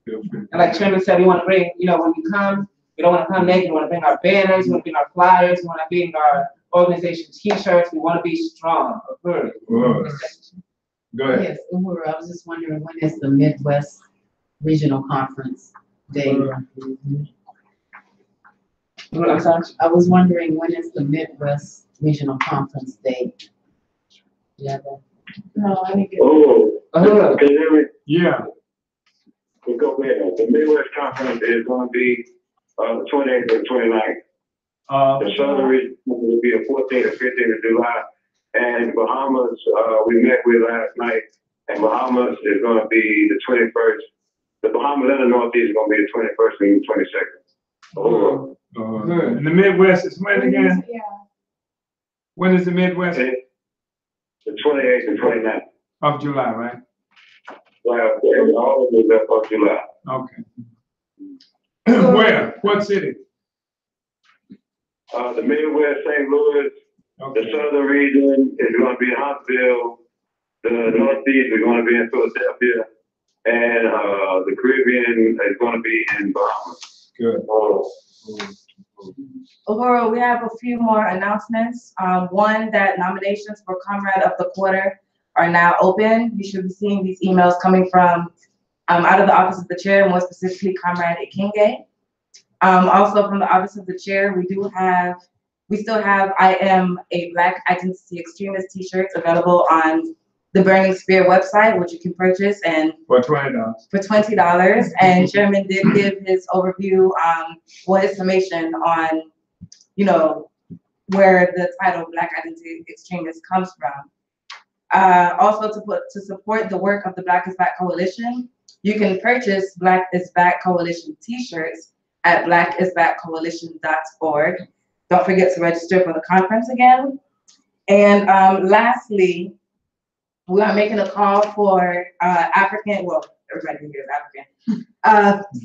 Speaker 2: And like Chairman said, we want to bring, when we come, we don't want to come naked. We want to bring our banners. We want to bring our flyers. We want to bring our organization T-shirts. We want to be strong.
Speaker 5: Go ahead.
Speaker 10: Yes, Uhuru, I was just wondering, when is the Midwest Regional Conference day?
Speaker 2: I'm sorry?
Speaker 10: I was wondering, when is the Midwest Regional Conference day? Yeah.
Speaker 7: No, I didn't get
Speaker 13: Can you hear me?
Speaker 5: Yeah.
Speaker 13: We go there. The Midwest Conference is going to be the 28th and 29th. The Southern region will be the 14th and 15th of July. And Bahamas, we met with last night, and Bahamas is going to be the 21st. The Bahamas and the Northeast is going to be the 21st and the 22nd.
Speaker 5: And the Midwest is when again?
Speaker 7: Yeah.
Speaker 5: When is the Midwest?
Speaker 13: The 28th and 29th.
Speaker 5: Of July, right?
Speaker 13: Well, all of them are July.
Speaker 5: Okay. Where? What city?
Speaker 13: The Midwest, St. Louis.
Speaker 5: Okay.
Speaker 13: The Southern region is going to be in Huntsville. The Northeast is going to be in Philadelphia. And the Caribbean is going to be in Bahamas.
Speaker 5: Good.
Speaker 14: Uhuru, we have a few more announcements. One, that nominations for Comrade of the Quarter are now open. You should be seeing these emails coming from out of the Office of the Chair, more specifically Comrade Ikinge. Also from the Office of the Chair, we still have I Am a Black Identity Extremist t-shirts available on the Burning Spear website, which you can purchase and
Speaker 5: for $20.
Speaker 14: For $20. And Chairman did give his overview, his summation on, where the title Black Identity Extremist comes from. Also to support the work of the Black is Back Coalition, you can purchase Black is Back Coalition t-shirts at blackisbackcoalition.org. Don't forget to register for the conference again. And lastly, we are making a call for everybody here is African,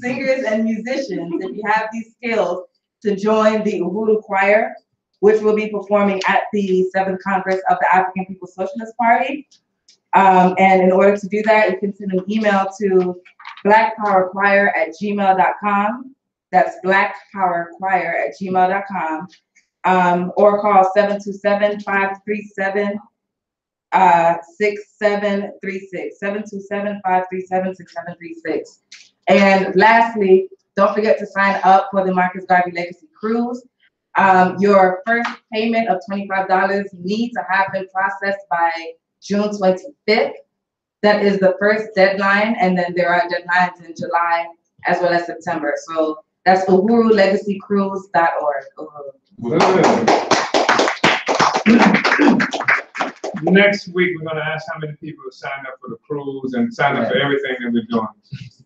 Speaker 14: singers and musicians, if you have these skills, to join the Uhuru Choir. which will be performing at the 7th Congress of the African People's Socialist Party. And in order to do that, you can send an email to blackpowerchoir@gmail.com. That's blackpowerchoir@gmail.com. Or call 727-537-6736, 727-537-6736. And lastly, don't forget to sign up for the Marcus Garvey Legacy Cruise. Your first payment of $25 needs to have been processed by June 25th. That is the first deadline, and then there are deadlines in July as well as September. So that's uhurulegacycruise.org.
Speaker 5: Next week, we're gonna ask how many people have signed up for the cruise and signed up for everything that we're doing.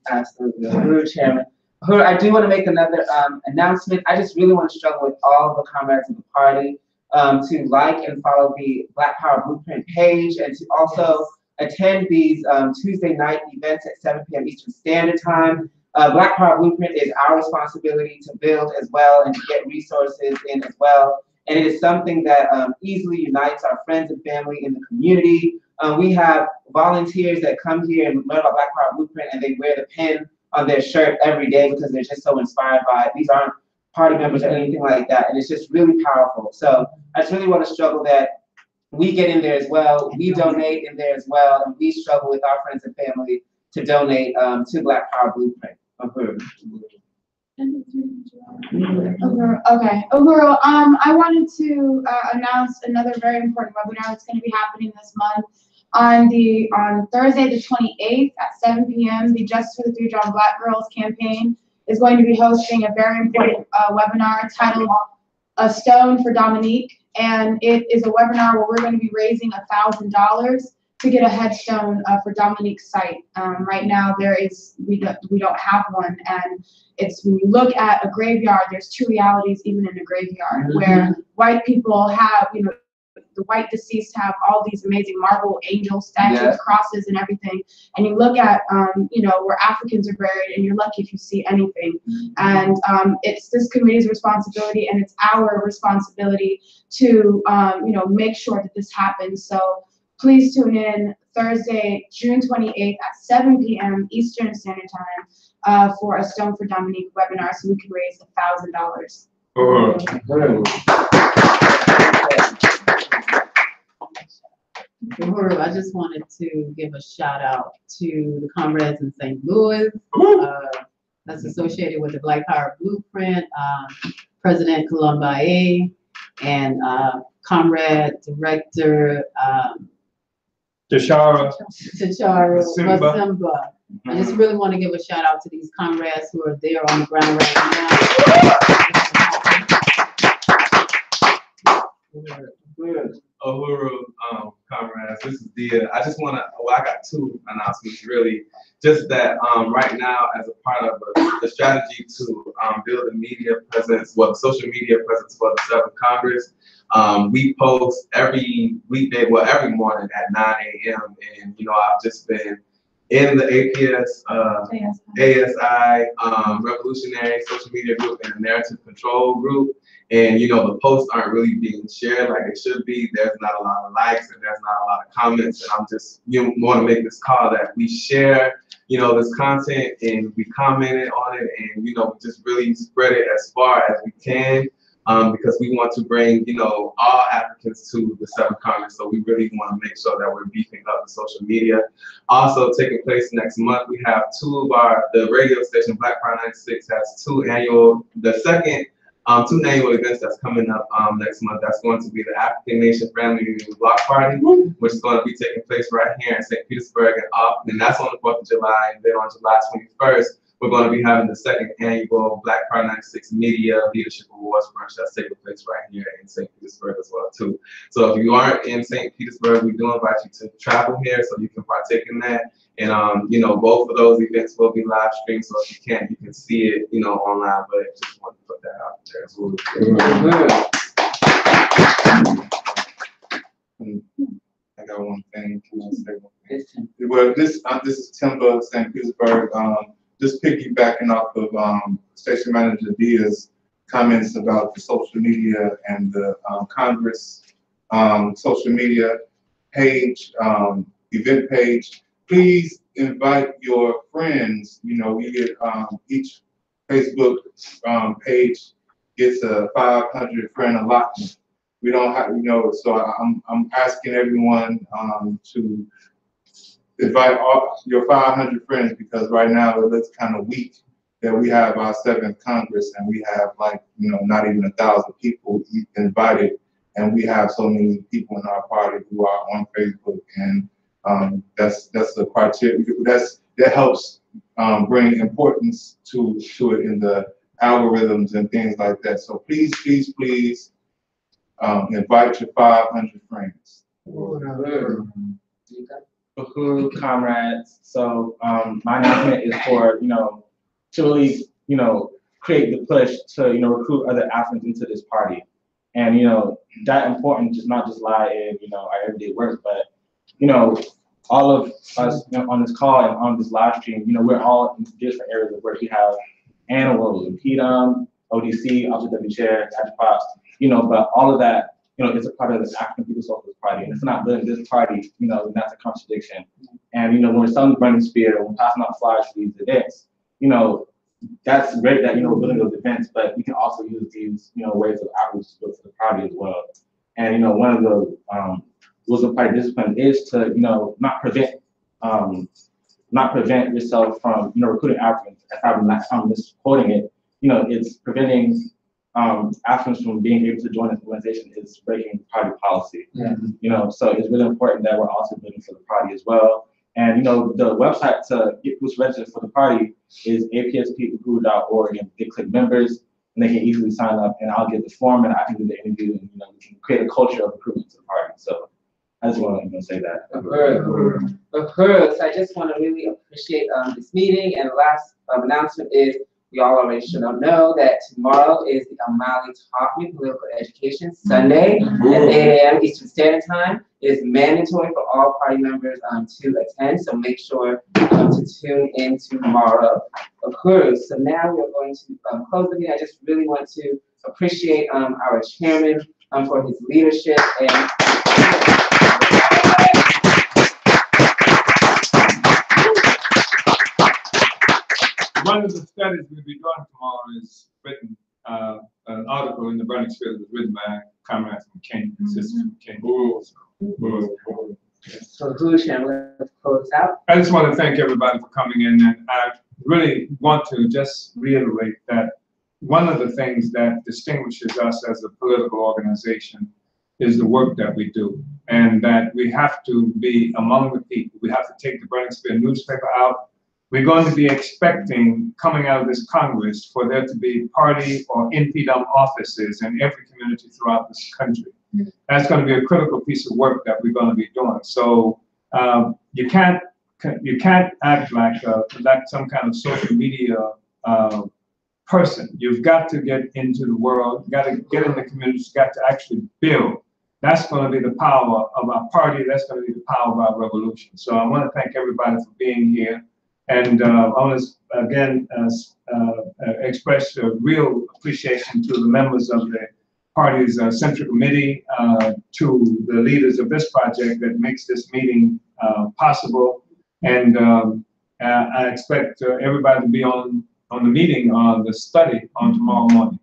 Speaker 2: Absolutely. Uhuru, Chairman. Uhuru, I do want to make another announcement. I just really want to struggle with all the comrades of the party to like and follow the Black Power Blueprint page, and to also attend these Tuesday night events at 7 p.m. Eastern Standard Time. Black Power Blueprint is our responsibility to build as well and to get resources in as well. And it is something that easily unites our friends and family in the community. We have volunteers that come here and learn about Black Power Blueprint, and they wear the pin on their shirt every day because they're just so inspired by it. These aren't party members or anything like that, and it's just really powerful. So I just really want to struggle that we get in there as well, we donate in there as well, and we struggle with our friends and family to donate to Black Power Blueprint.
Speaker 7: Okay, overall, I wanted to announce another very important webinar that's going to be happening this month on Thursday the 28th at 7 p.m. The Justice for the 3 John Black Girls campaign is going to be hosting a very important webinar titled "A Stone for Dominique," and it is a webinar where we're going to be raising $1,000 to get a headstone for Dominique's site. Right now we don't have one, and it's when you look at a graveyard, there's two realities even in a graveyard, where white people have, the white deceased have all these amazing marble angel statues, crosses and everything, and you look at where Africans are buried, and you're lucky if you see anything. And it's this community's responsibility, and it's our responsibility to make sure that this happens. So please tune in Thursday, June 28th at 7 p.m. Eastern Standard Time for a Stone for Dominique webinar, so we can raise $1,000.
Speaker 10: I just wanted to give a shout out to the comrades in St. Louis that's associated with the Black Power Blueprint, President Columbaye, and Comrade Director
Speaker 5: Tashara
Speaker 10: Masimba. I just really want to give a shout out to these comrades who are there on the ground right now.
Speaker 8: Uhuru, comrades, this is Dia. I just want to, I got two announcements really. Just that right now, as a part of the strategy to build a media presence, social media presence for the 7th Congress, we post every weekday, every morning at 9 a.m. And, I've just been in the ASI Revolutionary Social Media Group and the Narrative Control Group. And, the posts aren't really being shared like they should be. There's not a lot of likes and there's not a lot of comments. And I'm just want to make this call that we share, this content, and we commented on it, and, just really spread it as far as we can. Because we want to bring, all Africans to the 7th Congress. So we really want to make sure that we're beefing up the social media. Also taking place next month, we have the radio station, Black Power 96, has two annual events that's coming up next month. That's going to be the African Nation Family Union Block Party, which is going to be taking place right here in St. Petersburg and Austin. And that's on the 4th of July. And then on July 21st, we're going to be having the 2nd annual Black Power 96 Media Leadership Awards brunch that's taking place right here in St. Petersburg as well too. So if you aren't in St. Petersburg, we do invite you to travel here so you can partake in that. And both of those events will be live streamed, so if you can't, you can see it, online. But I just want to put that out there as well.
Speaker 4: I got one thing. Can I say one thing? Well, this is Timber, St. Petersburg. Just piggybacking off of Station Manager Dia's comments about the social media and the Congress social media page, event page. Please invite your friends. You know, we get each Facebook page gets a 500 friend allotment. We don't have, you know, so I'm asking everyone to invite all your 500 friends, because right now it looks kind of weak that we have our 7th Congress and we have, like, you know, not even 1,000 people invited, and we have so many people in our party who are on Facebook, and that's the criteria. That helps bring importance to it in the algorithms and things like that. So please, please, please invite your 500 friends.
Speaker 11: Uhuru, comrades. So my announcement is for, you know, to really, you know, create the push to, you know, recruit other Africans into this party. And, you know, that important does not just lie in, you know, our everyday work, but, you know, all of us, you know, on this call and on this live stream, you know, we're all in different areas of work. We have Anna Will, PDM, ODC, OWW Chair, APSP, you know, but all of that, you know, it's a part of the African People's Socialist Party. And it's not building this party, you know, that's a contradiction. And, you know, when we're selling the Burning Spear, when we're passing out flyers to these events, you know, that's great that, you know, we're building those events, but we can also use these, you know, ways of outreach to the party as well. And, you know, one of the rules of party discipline is to, you know, not prevent yourself from, you know, recruiting Africans. If I'm misquoting it, you know, it's preventing Africans from being able to join this organization is breaking party policy. Yeah. You know, so it's really important that we're also building for the party as well. And, you know, the website to get who's registered for the party is apsp.org, and they click members and they can easily sign up, and I'll get the form and I can do the interview, and, you know, we can create a culture of recruitment to the party. So I just want to say that.
Speaker 2: Of course, I just want to really appreciate this meeting. And the last announcement is, we all already should know that tomorrow is the Amali Taught Me Political Education Sunday at 8 a.m. Eastern Standard Time. It is mandatory for all party members to attend, so make sure to tune in tomorrow. Of course, so now we are going to close the meeting. I just really want to appreciate our chairman for his leadership and
Speaker 5: one of the studies we'll be doing tomorrow is written, an article in the Burning Spear was written by comrades from Kenya, sisters from Kenya.
Speaker 2: So who shall we close out?
Speaker 5: I just want to thank everybody for coming in, and I really want to just reiterate that one of the things that distinguishes us as a political organization is the work that we do, and that we have to be among the people. We have to take the Burning Spear newspaper out. We're going to be expecting, coming out of this Congress, for there to be party or NPDM offices in every community throughout this country. That's going to be a critical piece of work that we're going to be doing. So you can't act like some kind of social media person. You've got to get into the world. You got to get in the communities. You got to actually build. That's going to be the power of our party. That's going to be the power of our revolution. So I want to thank everybody for being here. And I want to again express a real appreciation to the members of the party's Central Committee, to the leaders of this project that makes this meeting possible. And I expect everybody to be on the meeting, on the study on tomorrow morning.